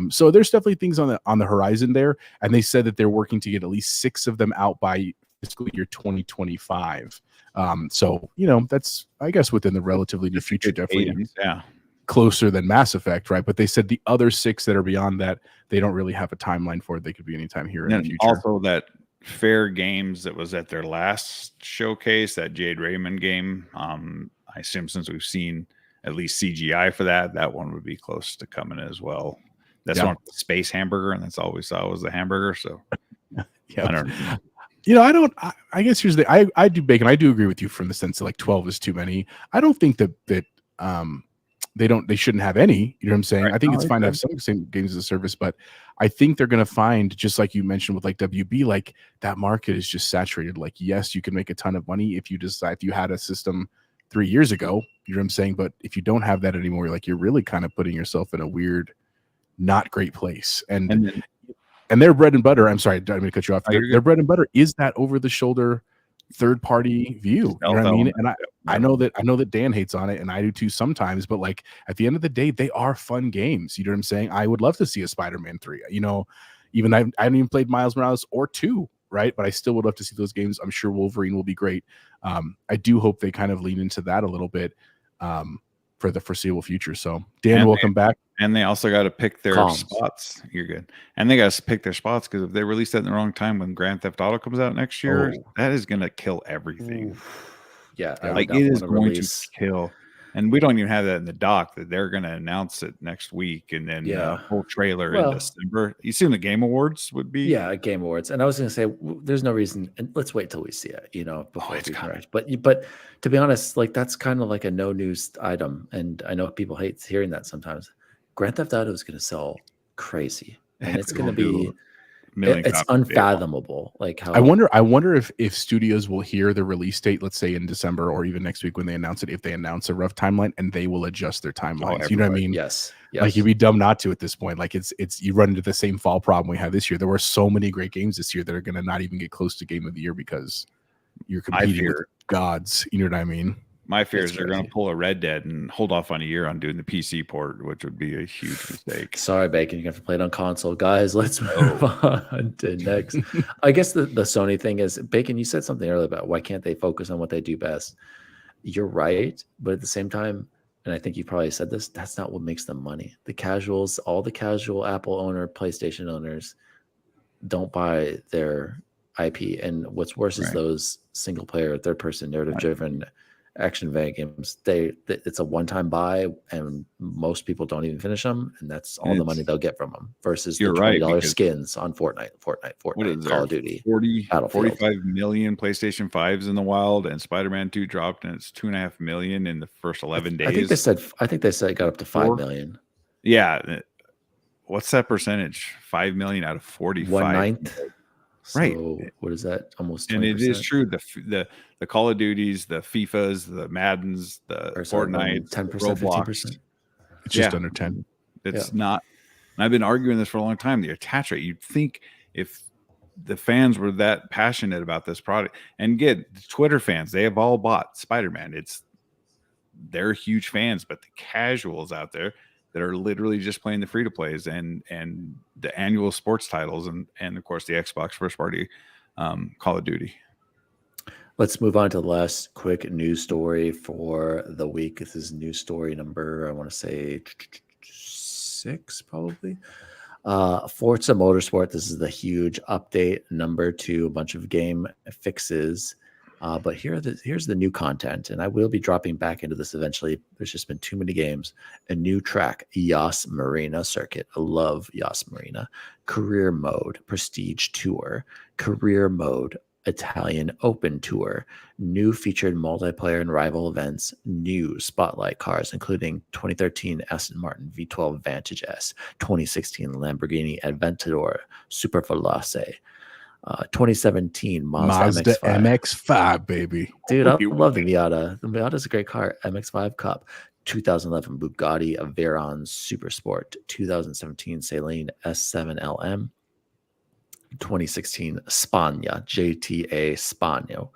So there's definitely things on the horizon there. And they said that they're working to get at least 6 of them out by fiscal year 2025. So, that's, I guess, within the relatively near future, definitely closer than Mass Effect, right? But they said the other 6 that are beyond that, they don't really have a timeline for it. They could be anytime here in the future.
Also, that Fair Games that was at their last showcase, that Jade Raymond game, I assume since we've seen at least CGI for that one would be close to coming as well. That's one with the space hamburger, and that's all we saw was the hamburger. So
yeah,
I don't know.
I guess here's I do, Bacon. I do agree with you from the sense that like 12 is too many. I don't think that they shouldn't have any. You know what I'm saying? Right. I think it's fine to have some same games as a service, but I think they're going to find, just like you mentioned with like WB, like that market is just saturated. Like, yes, you can make a ton of money if you had a system 3 years ago, you know what I'm saying? But if you don't have that anymore, like, you're really kind of putting yourself in a weird, not great place. And their bread and butter, I'm sorry, I didn't mean to cut you off. Their bread and butter is that over the shoulder third party view. You know what I mean? And I know that Dan hates on it, and I do too sometimes, but like at the end of the day, they are fun games. You know what I'm saying? I would love to see a Spider-Man 3. Even I haven't even played Miles Morales or 2, right? But I still would love to see those games. I'm sure Wolverine will be great. I do hope they kind of lean into that a little bit for the foreseeable future. So Dan, welcome back.
And they also got to pick their spots. You're good. And they got to pick their spots, because if they release that in the wrong time when Grand Theft Auto comes out next year, that is going to kill everything.
Ooh. Yeah.
Like, it is going to kill. And we don't even have that in the doc, that they're going to announce it next week. And then whole trailer in December. You assume the Game Awards would be?
Yeah, Game Awards. And I was going to say, there's no reason. And let's wait till we see it, before we correct. But to be honest, like, that's kind of like a no news item. And I know people hate hearing that sometimes. Grand Theft Auto is going to sell crazy. And it's going to be... It's unfathomable. Like, how
I wonder if studios will hear the release date, let's say in December or even next week when they announce it, if they announce a rough timeline, and they will adjust their timelines. You know what I mean?
Yes.
Like, you'd be dumb not to at this point. Like, it's you run into the same fall problem we had this year. There were so many great games this year that are going to not even get close to Game of the Year because you're competing with gods. You know what I mean?
My fear is they're going to pull a Red Dead and hold off on a year on doing the PC port, which would be a huge mistake.
Sorry, Bacon, you have to play it on console. Guys, let's move on to next. I guess the Sony thing is, Bacon, you said something earlier about why can't they focus on what they do best? You're right, but at the same time, and I think you probably said this, that's not what makes them money. The casuals, all the casual Apple owner, PlayStation owners don't buy their IP. And what's worse is those single player, third person, narrative driven action games, it's a one-time buy, and most people don't even finish them, and that's all the money they'll get from them, versus the $20 skins on Fortnite, Call of Duty,
45 million PlayStation 5s in the wild, and Spider-Man 2 dropped, and it's 2.5 million in the first 11 days.
I think they said it got up to 5 million.
Yeah. What's that percentage? 5 million out of 45.
1/9.
Right.
So what is that? Almost 20%.
And it is true. The Call of Duties, the FIFAs, the Maddens, the Fortnite,
10%,
Roblox.
15%.
It's just under 10.
It's not. I've been arguing this for a long time. The attach rate. You'd think if the fans were that passionate about this product, and get the Twitter fans, they have all bought Spider-Man. They're huge fans, but the casuals out there that are literally just playing the free-to-plays and the annual sports titles and of course the Xbox first-party Call of Duty.
Let's move on to the last quick news story for the week. This is news story number, I want to say 6, probably. Forza Motorsport. This is the huge update number 2, a bunch of game fixes. But here's the new content, and I will be dropping back into this eventually. There's just been too many games. A new track, Yas Marina Circuit. I love Yas Marina. Career mode, Prestige Tour. Career mode, Italian Open Tour. New featured multiplayer and rival events. New spotlight cars, including 2013 Aston Martin V12 Vantage S, 2016 Lamborghini Aventador Super Veloce. 2017
Mazda MX-5, baby.
Dude, I love the Miata. The Miata is a great car. MX-5 Cup. 2011 Bugatti Veyron Super Sport. 2017 Saleen S7 LM. 2016 Spagna JTA Spagno.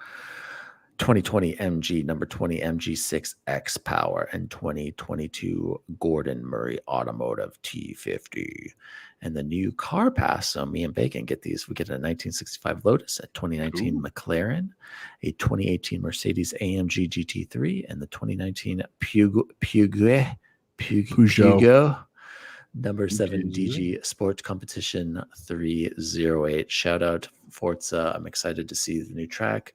2020 MG number 20 MG6 X Power, and 2022 Gordon Murray Automotive T50. And the new car pass, so me and Bacon get these. We get a 1965 Lotus, a 2019 McLaren, a 2018 Mercedes AMG GT3, and the 2019 Peugeot number 7 DG Sports Competition 308. Shout out Forza. I'm excited to see the new track.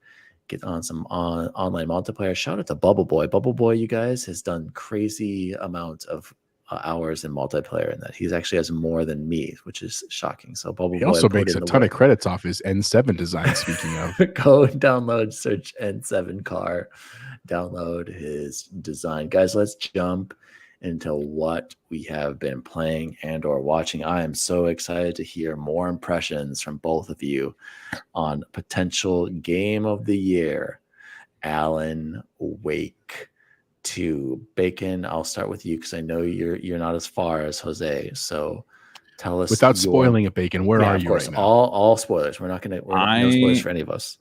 Get on some online multiplayer. Shout out to Bubble Boy. Bubble Boy, you guys, has done crazy amount of hours in multiplayer, and that he actually has more than me, which is shocking. So Bubble Boy
also makes a ton of credits off his N7 design. Speaking of,
go download, search N7 car, download his design, guys. Let's jump into what we have been playing and or watching. I am so excited to hear more impressions from both of you on potential game of the year, Alan Wake 2. Bacon, I'll start with you because I know you're not as far as Jose. So tell us,
without spoiling it, Bacon, where are you right now?
All spoilers. We're no spoilers for any of us.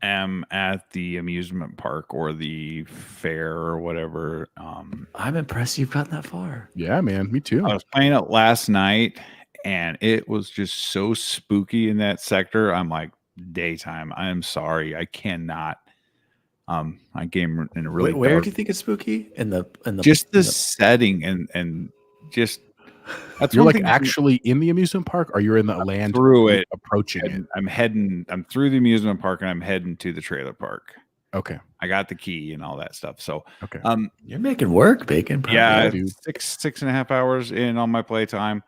Am at the amusement park or the fair or whatever.
I'm impressed you've gotten that far.
Yeah, man, me too.
I was playing it last night, and it was just so spooky in that sector. I'm like, daytime. I'm sorry, I cannot. I game in a really.
Where do you think it's spooky? In the
setting and just. That's
you're like actually in the amusement park, or you're in the land
through it,
approaching it.
I'm through the amusement park and I'm heading to the trailer park.
Okay,
I got the key and all that stuff. So
okay,
you're making work, Bacon.
Probably. Yeah, 6.5 hours in on my playtime.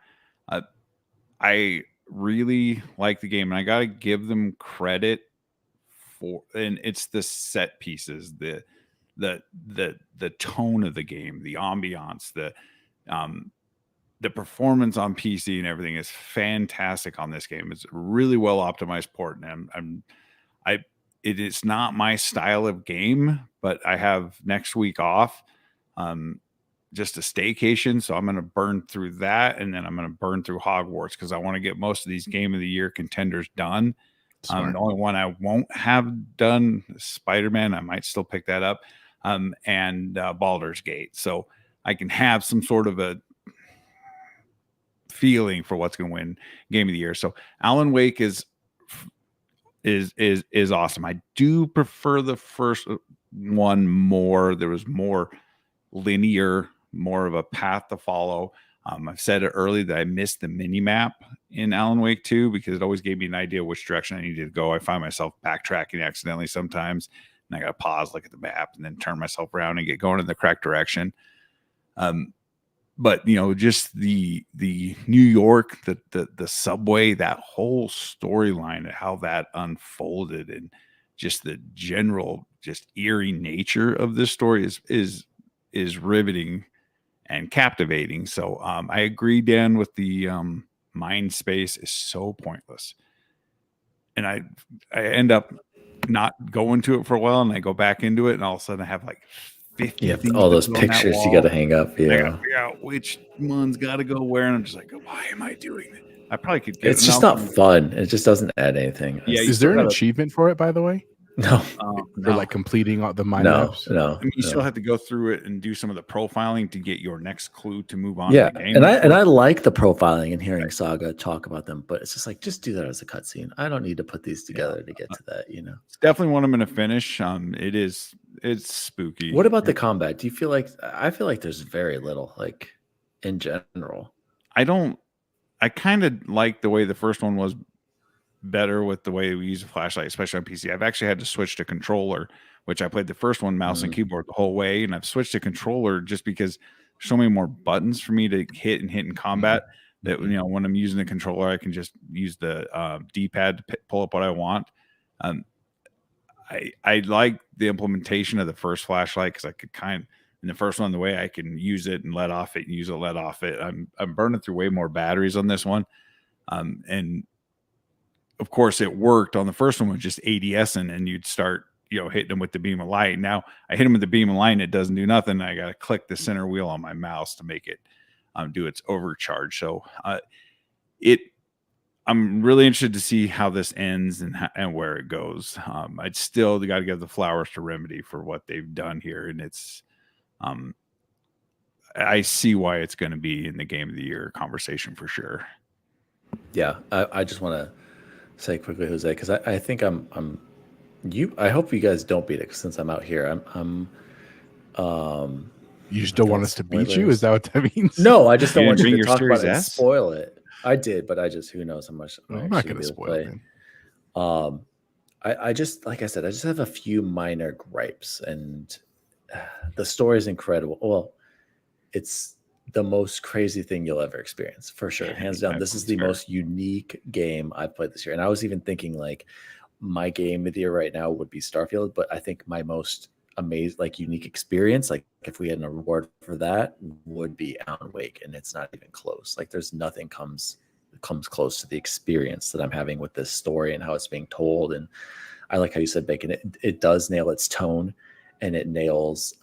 I really like the game, and I gotta give them credit for, and it's the set pieces, the tone of the game, the ambiance, the performance on PC and everything is fantastic on this game. It's a really well optimized port, and it is not my style of game, but I have next week off, just a staycation, so I'm going to burn through that, and then I'm going to burn through Hogwarts because I want to get most of these Game of the Year contenders done. The only one I won't have done is Spider-Man. I might still pick that up, and Baldur's Gate, so I can have some sort of a feeling for what's going to win Game of the Year. So Alan Wake is awesome. I do prefer the first one more. There was more linear, more of a path to follow. I've said it early that I missed the mini map in Alan Wake 2 because it always gave me an idea which direction I needed to go. I find myself backtracking accidentally sometimes, and I got to pause, look at the map, and then turn myself around and get going in the correct direction. But just the New York, the subway, that whole storyline, how that unfolded, and just the general, just eerie nature of this story is riveting and captivating. So I agree, Dan, with the mind space is so pointless, and I end up not going to it for a while, and I go back into it, and all of a sudden I have like 50
all those pictures you got to hang up. Yeah,
I got to figure out which one's got to go where, and I'm just like, why am I doing it? I probably could get
it's just not fun. It just doesn't add anything.
Yeah, is there an achievement for it, by the way?
No.
For like completing all the mind maps?
No.
I mean, you still have to go through it and do some of the profiling to get your next clue to move on.
Yeah,
to the game.
and I like the profiling and hearing Saga talk about them, but it's just like, just do that as a cutscene. I don't need to put these together to get to that.
It's definitely one I'm going to finish. It's spooky.
What about the combat? Do you feel like I feel like there's very little, like in general?
I kind of like the way the first one was better with the way we use a flashlight, especially on PC. I've actually had to switch to controller, which I played the first one mouse and keyboard the whole way, and I've switched to controller just because there's so many more buttons for me to hit in combat that when I'm using the controller, I can just use the D-pad to pull up what I want. I like the implementation of the first flashlight because I could in the first one, the way I can use it and let off it and use it, let off it. I'm burning through way more batteries on this one. And of course it worked on the first one with just ADSing, and you'd start, hitting them with the beam of light. Now I hit them with the beam of light and it doesn't do nothing. I got to click the center wheel on my mouse to make it do its overcharge. So I'm really interested to see how this ends and where it goes. I'd still got to give the flowers to Remedy for what they've done here. And it's, I see why it's going to be in the Game of the Year conversation for sure.
Yeah, I just want to say quickly, Jose, because I think I hope you guys don't beat it since I'm out here.
You just don't want us to beat you? Is that what that means?
No, I just don't want you to
your
talk about
Series
it and
S?
spoil it. I did, but who knows how much.
I'm not going to spoil it.
I just, like I said, I just have a few minor gripes, and the story is incredible. Well, it's the most crazy thing you'll ever experience, for sure. Hands down, this is the most unique game I've played this year. And I was even thinking like my game of the year right now would be Starfield, but I think my most amazing, like unique experience, like if we had an award for that, would be Alan Wake, and it's not even close. Like there's nothing comes close to the experience that I'm having with this story and how it's being told. And I like how you said, Bacon, it does nail its tone, and it nails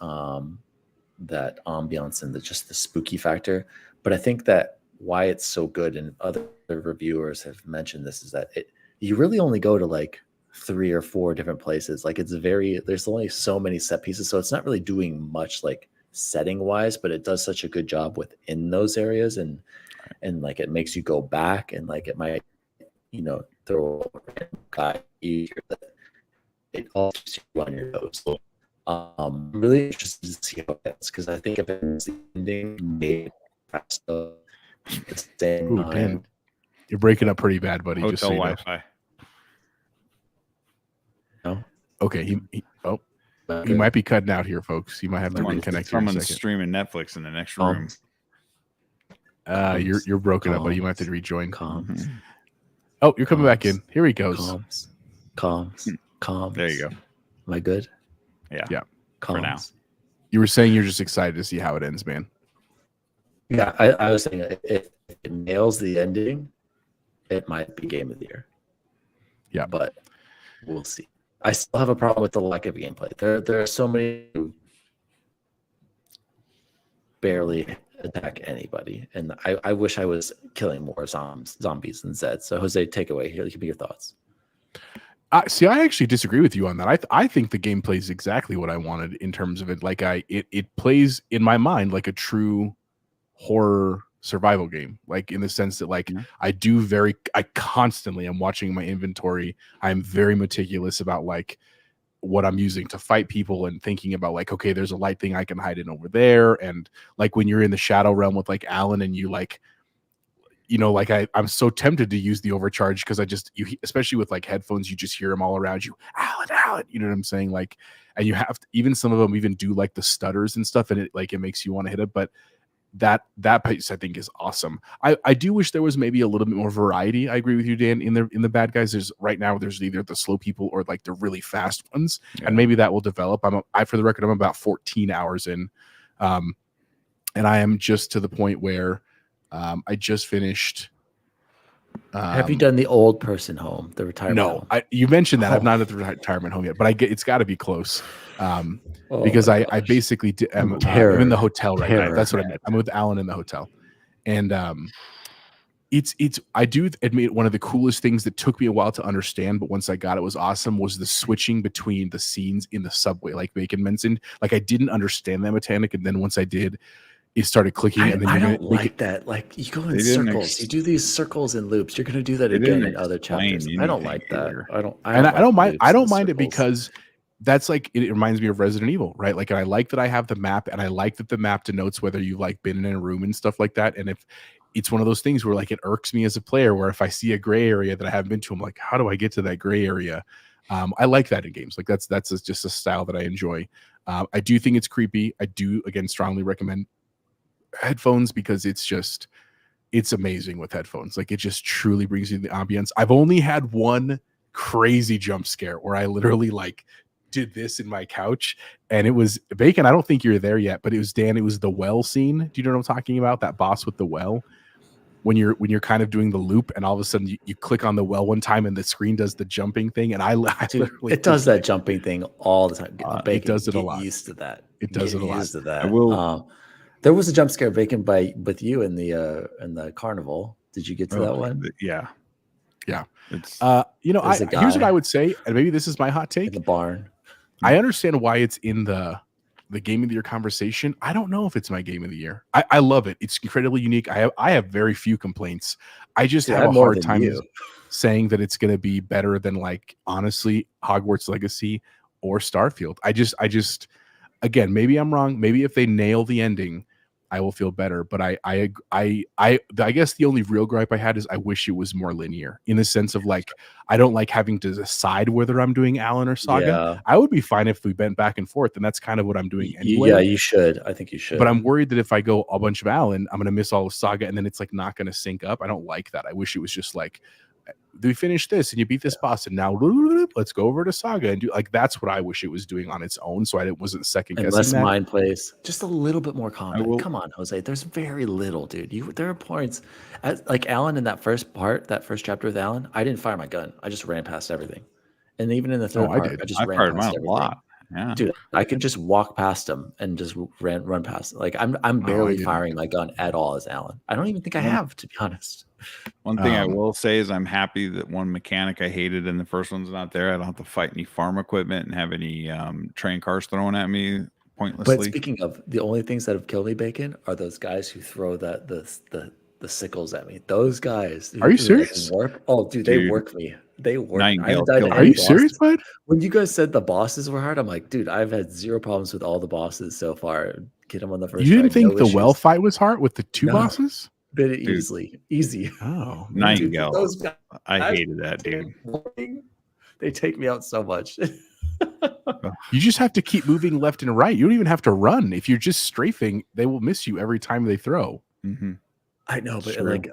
that ambiance and just the spooky factor. But I think that why it's so good, and other reviewers have mentioned this, is that you really only go to like 3 or 4 different places. Like there's only so many set pieces, so it's not really doing much like setting wise, but it does such a good job within those areas, and like it makes you go back, and like it might throw a guy easier that it all keeps you on your toes. So, really interested to see how it gets, because I think if it's the ending made the same time.
You're breaking up pretty bad, buddy.
Hotel
just so you know.
Wi-Fi.
No?
Okay, he might be cutting out here, folks. You might have to reconnect here in a
Someone's
second.
streaming Netflix in the next room.
You're broken up, but you might have to rejoin.
Comms.
Oh, you're coming back in. Here he goes.
Comms.
There you go.
Am I good?
Yeah.
Comms.
For now.
You were saying you're just excited to see how it ends, man.
Yeah, I was saying if it nails the ending, it might be Game of the Year.
Yeah,
but we'll see. I still have a problem with the lack of gameplay. There are so many who barely attack anybody, and I wish I was killing more zombies than Zed. So Jose, take away here. Give me your thoughts.
See, I actually disagree with you on that. I think the gameplay is exactly what I wanted in terms of it. Like it plays in my mind like a true horror survival game, like in the sense that like I constantly am watching my inventory. I'm very meticulous about like what I'm using to fight people, and thinking about like, okay, there's a light thing I can hide in over there. And like when you're in the shadow realm with like Alan, and you like, like I'm so tempted to use the overcharge, because especially with like headphones, you just hear them all around you. Alan, you know what I'm saying? Like, and you have to, even some of them even do like the stutters and stuff, and it makes you want to hit it. But that piece I think is awesome. I do wish there was maybe a little bit more variety. I agree with you, Dan. In the bad guys, there's either the slow people or like the really fast ones, and maybe that will develop. For the record, I'm about 14 hours in, and I am just to the point where I just finished.
Have you done the old person home, the retirement home?
You mentioned that. I'm not at the retirement home yet, but it's got to be close. Because I basically am in the hotel right now. That's what I meant. I'm with Alan in the hotel, and I do admit one of the coolest things that took me a while to understand, but once I got it was awesome, was the switching between the scenes in the subway, like Bacon mentioned. Like I didn't understand that mechanic, and then once I did, it started clicking. And then
I don't like that. Like you go in circles, you do these circles and loops. You're going to do that again in other chapters. I don't like that. I don't mind it, because that's like, it reminds me of Resident Evil, right? Like, and I like that I have the map, and I like that the map denotes whether you've like been in a room and stuff like that. And if
it's one of those things where like it irks me as a player, where if I see a gray area that I haven't been to, I'm like, how do I get to that gray area? I like that in games. Like that's just a style that I enjoy. I do think it's creepy. I do, again, strongly recommend headphones because it's amazing with headphones. Like it just truly brings you the ambience. I've only had one crazy jump scare where I literally like did this in my couch, and it was Bacon. I don't think you're there yet, but it was Dan. It was the well scene. Do you know what I'm talking about? That boss with the well. When you're kind of doing the loop, and all of a sudden you click on the well one time, and the screen does the jumping thing, and I
Dude, it does that jumping thing all the time. Bacon,
it does it a lot.
Used to that.
It does it a lot.
Used to that.
I will.
There was a jump scare, Bacon, with you in the carnival. Did you get to that one?
Yeah.
It's here's what I would say, and maybe this is my hot take.
In the barn.
I understand why it's in the game of the year conversation. I don't know if it's my game of the year. I love it. It's incredibly unique. I have very few complaints. I just have a hard time saying that it's going to be better than, like, honestly, Hogwarts Legacy or Starfield. I just again, maybe I'm wrong. Maybe if they nail the ending, I will feel better. But I guess the only real gripe I had is I wish it was more linear, in the sense of, like, I don't like having to decide whether I'm doing Alan or Saga.
Yeah.
I would be fine if we bent back and forth, and that's kind of what I'm doing anyway.
Yeah, you should. I think you should.
But I'm worried that if I go a bunch of Alan, I'm going to miss all of Saga, and then it's like not going to sync up. I don't like that. I wish it was just like, we finish this and you beat this boss, and now let's go over to Saga and do, like, that's what I wish it was doing on its own, so I wasn't second guessing.
Less
that.
mind plays, just a little bit more combat. Come on, Jose. There's very little, dude. There are points, like Alan in that first chapter with Alan. I didn't fire my gun. I just ran past everything, and even in the third part, I just ran past everything. A lot. Yeah, dude, I could just walk past him and just run past. Like I'm barely firing my gun at all as Alan. I don't even think I have, to be honest.
One thing I will say is I'm happy that one mechanic I hated in the first one's not there. I don't have to fight any farm equipment and have any train cars thrown at me pointlessly.
But speaking of, the only things that have killed me, Bacon, are those guys who throw the sickles at me. Those guys.
Are you serious?
Oh, dude, they work me. They work.
Are you serious, bud?
When you guys said the bosses were hard, I'm like, dude, I've had zero problems with all the bosses so far. Get them on the first.
You didn't think the well fight was hard with the two bosses?
Did it easy.
Oh,
Nightingale. Those guys, I hated that, dude.
They take me out so much.
You just have to keep moving left and right. You don't even have to run. If you're just strafing, they will miss you every time they throw.
Mm-hmm.
I know, but like,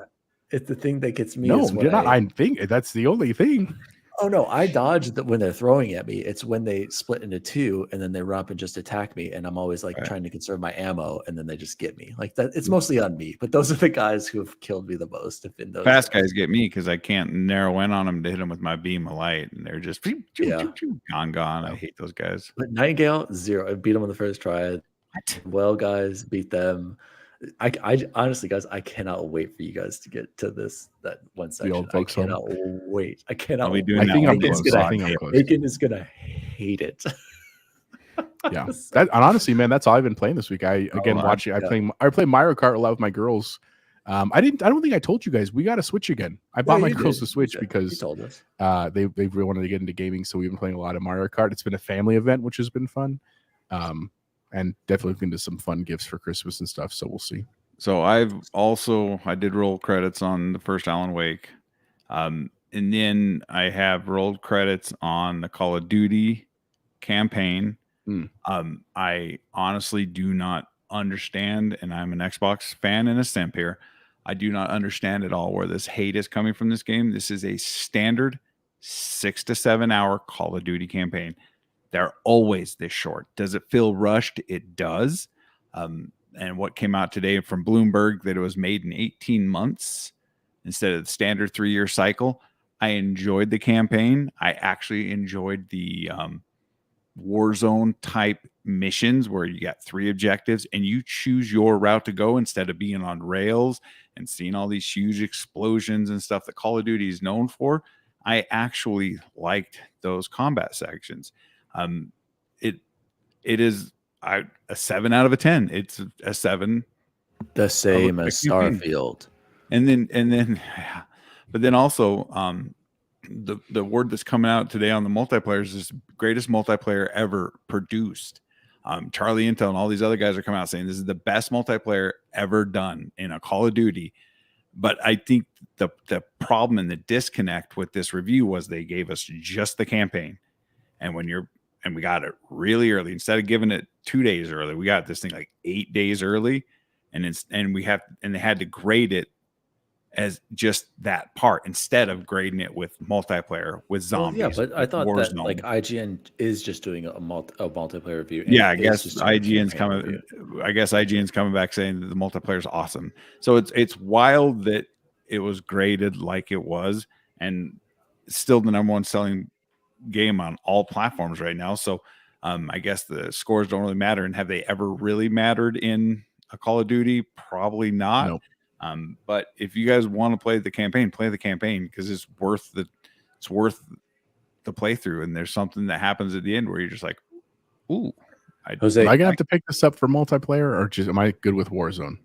it's the thing that gets me.
No, you're not. I think that's the only thing.
Oh no, I dodge when they're throwing at me. It's when they split into two and then they run up and just attack me, and I'm always like trying to conserve my ammo, and then they just get me. Like that. It's mostly on me, but those are the guys who have killed me the most.
Fast guys get me because I can't narrow in on them to hit them with my beam of light, and they're just gone. I hate those guys.
But Nightingale, 0. I beat them on the first try. Well, guys, beat them. I honestly, guys, I cannot wait for you guys to get to that one section. I cannot wait. I cannot.
Wait.
I think I'm close.
Bacon is gonna hate it.
Yeah, and honestly, man, that's all I've been playing this week. I play Mario Kart a lot with my girls. I don't think I told you guys we got a Switch again. I bought my girls a Switch because
told us.
They really wanted to get into gaming, so we've been playing a lot of Mario Kart. It's been a family event, which has been fun. And definitely looking to some fun gifts for Christmas and stuff. So we'll see.
So I did roll credits on the first Alan Wake. And then I have rolled credits on the Call of Duty campaign. I honestly do not understand, and I'm an Xbox fan and a simp here. I do not understand at all where this hate is coming from this game. This is a standard 6 to 7 hour Call of Duty campaign. They're always this short. Does it feel rushed? It does. And what came out today from Bloomberg, that it was made in 18 months instead of the standard 3-year cycle. I enjoyed the campaign. I actually enjoyed the Warzone type missions where you got 3 objectives and you choose your route to go instead of being on rails and seeing all these huge explosions and stuff that Call of Duty is known for. I actually liked those combat sections. It is a 7 out of a 10. It's a 7,
the same as Starfield.
And then, but then also, the word that's coming out today on the multiplayer is this greatest multiplayer ever produced. Charlie Intel and all these other guys are coming out saying this is the best multiplayer ever done in a Call of Duty. But I think the problem and the disconnect with this review was they gave us just the campaign. And we got it really early. Instead of giving it 2 days early, we got this thing like 8 days early. And they had to grade it as just that part instead of grading it with multiplayer with zombies.
Well, yeah, but I thought that
Warzone.
like IGN is just doing a multiplayer review. and
Yeah, I
is
guess
just doing a
IGN's
campaign
coming.
review.
I guess IGN's coming back saying that the multiplayer is awesome. So it's wild that it was graded like it was, and still the number one selling game on all platforms right now. So I guess the scores don't really matter. And have they ever really mattered in a Call of Duty? Probably not.
Nope.
But if you guys want to play the campaign because it's worth the playthrough. And there's something that happens at the end where you're just like, ooh.
Jose,
Am I gonna have to pick this up for multiplayer, or just am I good with Warzone?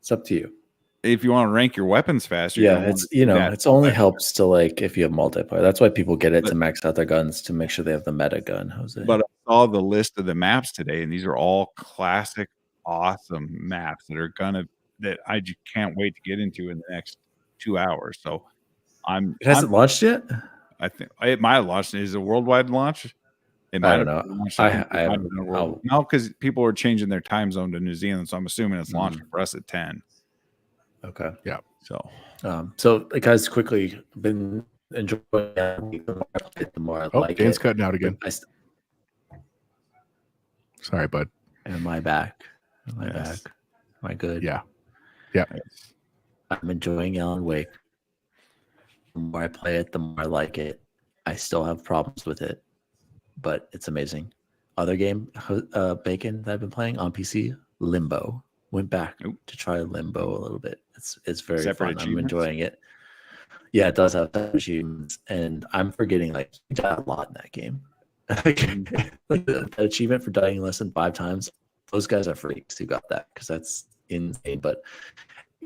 it's up to you.
If you want to rank your weapons faster,
Yeah, it's only helps to like if you have multiplayer. That's why people get it to max out their guns to make sure they have the meta gun. Jose,
But I saw the list of the maps today, and these are all classic, awesome maps that I just can't wait to get into in the next 2 hours. So
it hasn't launched yet.
I think it might have launched. Is it a worldwide launch? It
I
might
don't
have
know.
launched.
I
No, because people are changing their time zone to New Zealand, so I'm assuming it's launching for us at 10.
Okay.
Yeah.
So
guys, quickly been enjoying the more I like
Dan's
it.
cutting out again. Sorry, bud.
Am I back? Am I
Yes.
back? Am I good?
Yeah.
I'm enjoying Alan Wake. The more I play it, the more I like it. I still have problems with it, but it's amazing. Other game, Bacon, that I've been playing on PC, Limbo. Went back to try Limbo a little bit. It's very
Separate
fun. I'm enjoying it. Yeah, it does have achievements, and I'm forgetting like you died a lot in that game. Like the achievement for dying less than 5 times. Those guys are freaks who got that because that's insane. But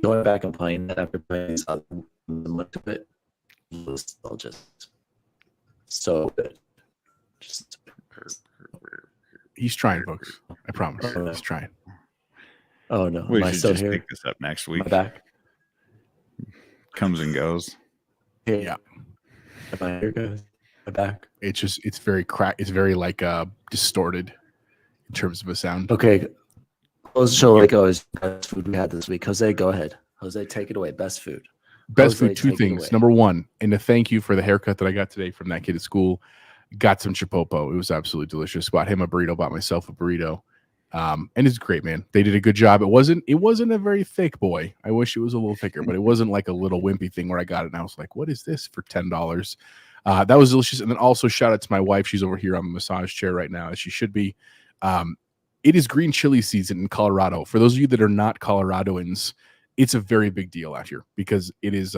going back and playing that after playing this other look of it was still just so good. Just
He's trying, folks. I promise. He's trying.
oh no,
we
am I
should
still
just
here?
pick this up next
Am
week.
I back?
Comes and goes.
Here.
Yeah.
Am I here, guys? Am I back?
It's very it's very like distorted in terms of a sound.
Okay. Close the show like always. Best food we had this week. Jose, go ahead. Jose, take it away. Best food.
Best
Jose,
food, 2
take it
things.
away.
Number 1, and a thank you for the haircut that I got today from that kid at school. Got some chipotle. It was absolutely delicious. Bought him a burrito, bought myself a burrito. And it's great, man. They did a good job. It wasn't a very thick boy. I wish it was a little thicker, but it wasn't like a little wimpy thing where I got it and I was like, what is this for $10? That was delicious. And then also shout out to my wife. She's over here on the massage chair right now, as she should be. It is green chili season in Colorado. For those of you that are not Coloradoans, it's a very big deal out here because it is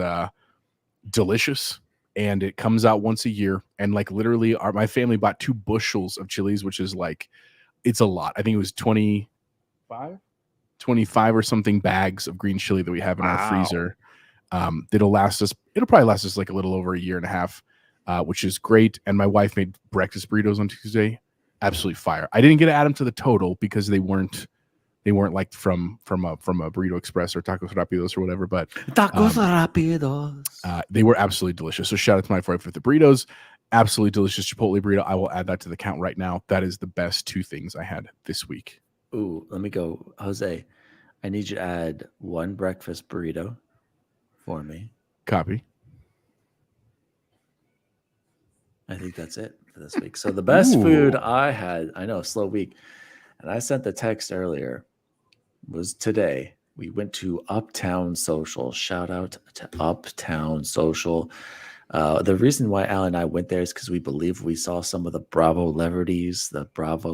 delicious and it comes out once a year. And like literally my family bought 2 bushels of chilies, which is like, it's a lot. I think it was 25 or something bags of green chili that we have in our freezer. It'll probably last us like a little over a year and a half, which is great. And my wife made breakfast burritos on Tuesday. Absolutely fire. I didn't get to add them to the total because they weren't like from a Burrito Express or Tacos Rapidos or whatever, but
Tacos Rapidos.
They were absolutely delicious. So shout out to my wife for the burritos. Absolutely delicious Chipotle burrito. I will add that to the count right now. That is the best 2 things I had this week.
Ooh, let me go. Jose, I need you to add 1 breakfast burrito for me.
Copy.
I think that's it for this week. So the best food I had, I know, slow week, and I sent the text earlier, was today. We went to Uptown Social. Shout out to Uptown Social. The reason why Al and I went there is because we believe we saw some of the Bravo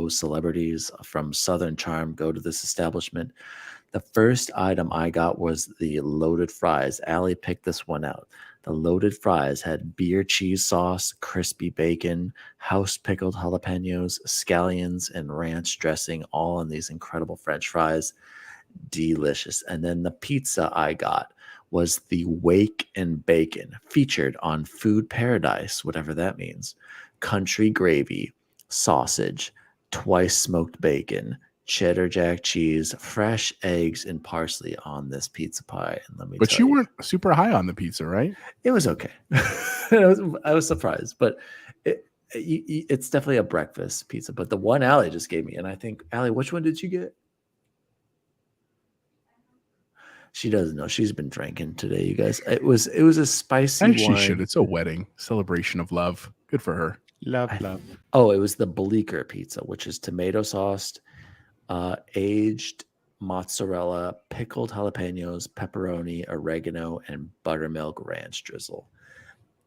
celebrities from Southern Charm go to this establishment. The first item I got was the loaded fries. Allie picked this one out. The loaded fries had beer cheese sauce, crispy bacon, house pickled jalapenos, scallions, and ranch dressing, all on these incredible French fries. Delicious. And then the pizza I got was the Wake and Bacon, featured on Food Paradise, whatever that means. Country gravy, sausage, twice smoked bacon, cheddar jack cheese, fresh eggs, and parsley on this pizza pie. And let me
But
tell
you weren't super high on the pizza, right?
it was okay. I was surprised, but it's definitely a breakfast pizza. But the one Allie just gave me, and I think, Allie, which one did you get? She doesn't know. She's been drinking today, you guys. It was a spicy
And she
one.
should. It's a wedding celebration of love. Good for her.
Love.
Oh, it was the Bleecker pizza, which is tomato sauced, aged mozzarella, pickled jalapenos, pepperoni, oregano, and buttermilk ranch drizzle.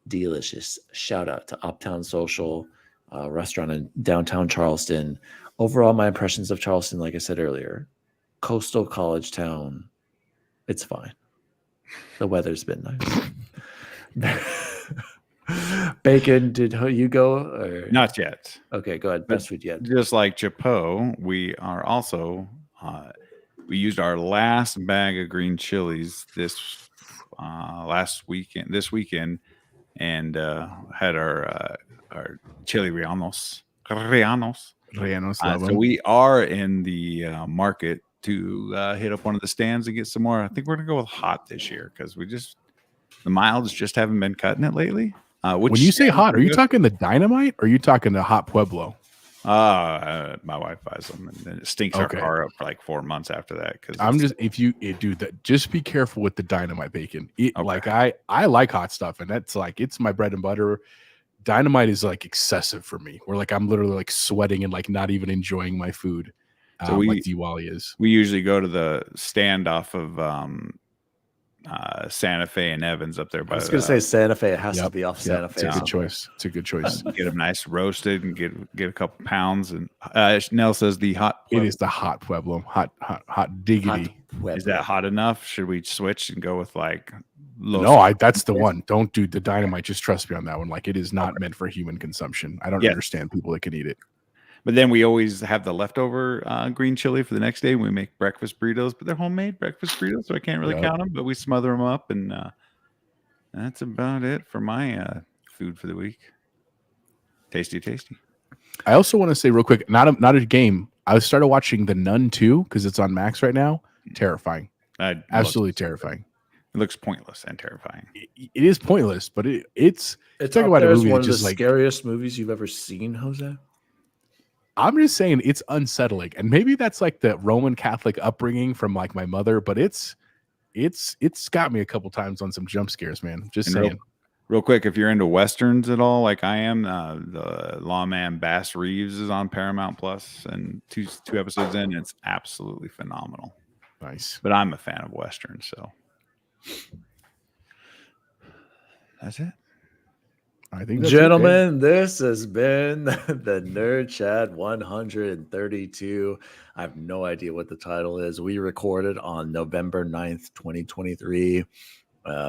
Delicious. Shout out to Uptown Social, restaurant in downtown Charleston. Overall, my impressions of Charleston, like I said earlier, coastal college town. It's fine. The weather's been nice. Bacon, did you go? Or?
Not yet.
Okay, go ahead. Best food yet.
Just like Chapeau, we are also we used our last bag of green chilies this weekend, and had our chili Rianos. So we are in the market to hit up one of the stands and get some more. I think we're gonna go with hot this year because the milds just haven't been cutting it lately.
When you say hot, are you talking the Dynamite or are you talking the Hot Pueblo?
My wife buys them, and then it stinks our car up for like 4 months after that. Because
I'm just just be careful with the Dynamite bacon. Like I like hot stuff, and that's like it's my bread and butter. Dynamite is like excessive for me. Where like I'm literally like sweating and like not even enjoying my food. So like DWALLY is.
We usually go to the standoff of Santa Fe and Evans up there.
I was going to say Santa Fe. It has to be off Santa Fe.
It's a good choice. It's a good choice.
Get them nice roasted and get a couple pounds. And Nell says the hot Pueblo.
It is the Hot Pueblo. Hot diggity.
Is that hot enough? Should we switch and go with like
that's the one. Don't do the Dynamite. Just trust me on that one. Like it is not meant for human consumption. I don't understand people that can eat it.
But then we always have the leftover green chili for the next day. We make breakfast burritos, but they're homemade breakfast burritos, so I can't really count them. But we smother them up, and that's about it for my food for the week. Tasty.
I also want to say real quick, not a game. I started watching The Nun 2 because it's on Max right now. Terrifying. Absolutely terrifying.
It looks pointless and terrifying.
It is pointless, but it's talking about a movie
one of the
just like
scariest movies you've ever seen, Jose.
I'm just saying it's unsettling, and maybe that's like the Roman Catholic upbringing from like my mother, but it's got me a couple times on some jump scares, man. Just saying.
Real quick, if you're into westerns at all, like I am, the Lawman Bass Reeves is on Paramount Plus, and two episodes in, it's absolutely phenomenal.
Nice,
but I'm a fan of westerns, so that's it.
I think that's
gentlemen, this has been the Nerd Chat 132. I have no idea what the title is. We recorded on November 9th, 2023,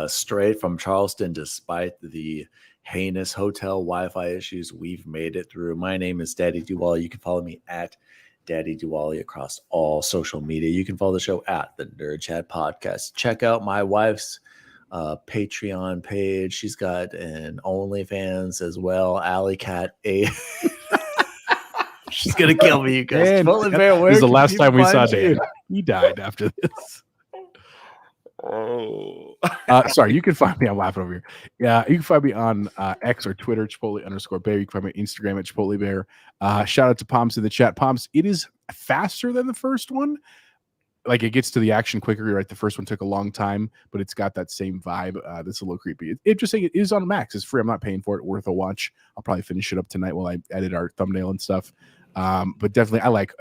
straight from Charleston, despite the heinous hotel Wi-Fi issues. We've made it through. My name is Daddy DWALLY. You can follow me at Daddy DWALLY across all social media. You can follow the show at the Nerd Chat Podcast. Check out my wife's Patreon page. She's got an OnlyFans as well. Alley Cat 8. She's gonna kill me, you guys.
This is the last time we saw Dan. He died after this. Sorry, you can find me. I'm laughing over here. Yeah, you can find me on X or Twitter, Chipotle_Bear. You can find me on Instagram at Chipotle Bear. Shout out to Pomps in the chat. Pomps, it is faster than the first one. Like it gets to the action quicker, right? The first one took a long time, but it's got that same vibe. That's a little creepy. Interesting. It is on Max. It's free. I'm not paying for it. Worth a watch. I'll probably finish it up tonight while I edit our thumbnail and stuff. But definitely, I like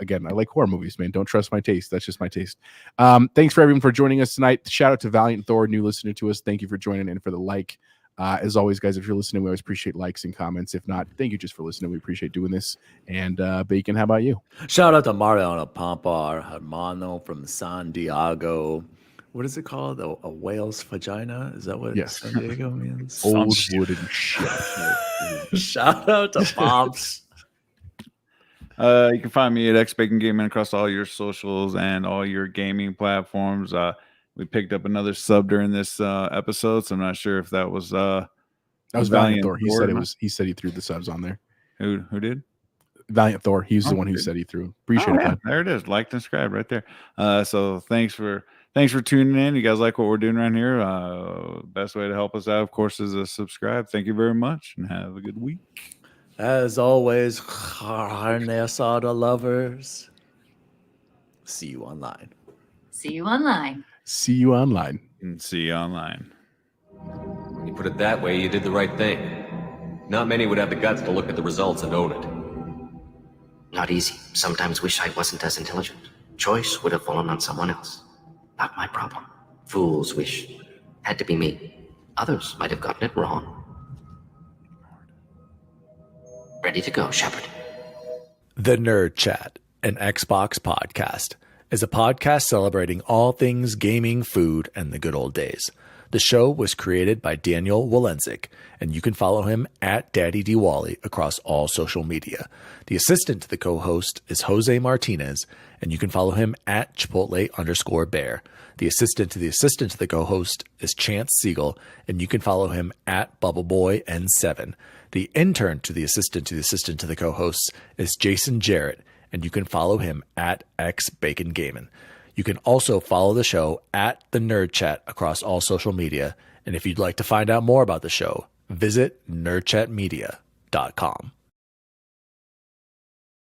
horror movies, man. Don't trust my taste. That's just my taste. Thanks for everyone for joining us tonight. Shout out to Valiant Thor, new listener to us. Thank you for joining and for the like. As always, guys, if you're listening, we always appreciate likes and comments. If not, thank you just for listening. We appreciate doing this. And Bacon, how about you?
Shout out to Mariano Pampa Hermano from San Diego. What is it called? A whale's vagina? Is that what San Diego means?
Old wooden shit.
Shout out to Pomps.
You can find me at XBacon Gaming across all your socials and all your gaming platforms. We picked up another sub during this episode, so I'm not sure if that was
Valiant Thor. He said he threw the subs on there.
Who did?
Valiant Thor. He's the
Oh,
one who
good.
said he threw. Appreciate it,
yeah,
bud.
there it is. Liked and subscribed right there. So thanks for tuning in. You guys like what we're doing around here? Best way to help us out, of course, is to subscribe. Thank you very much, and have a good week.
As always, carne asada lovers. See you online.
See you online.
See you online.
And see you online.
When you put it that way, you did the right thing. Not many would have the guts to look at the results and own it.
Not easy. Sometimes wish I wasn't as intelligent. Choice would have fallen on someone else. Not my problem. Fools wish. Had to be me. Others might have gotten it wrong. Ready to go, Shepard.
The Nerd Chat, an Xbox podcast, is a podcast celebrating all things gaming, food, and the good old days. The show was created by Daniel Walenzik, and you can follow him at Daddy DWALLY across all social media. The assistant to the co-host is Jose Martinez, and you can follow him at Chipotle_bear. The assistant to the co-host is Chance Siegel, and you can follow him at BubbleBoyN7. The intern to the assistant to the co-hosts is Jason Jarrett, and you can follow him at XBaconGaming. You can also follow the show at The Nerd Chat across all social media. And if you'd like to find out more about the show, visit nerdchatmedia.com.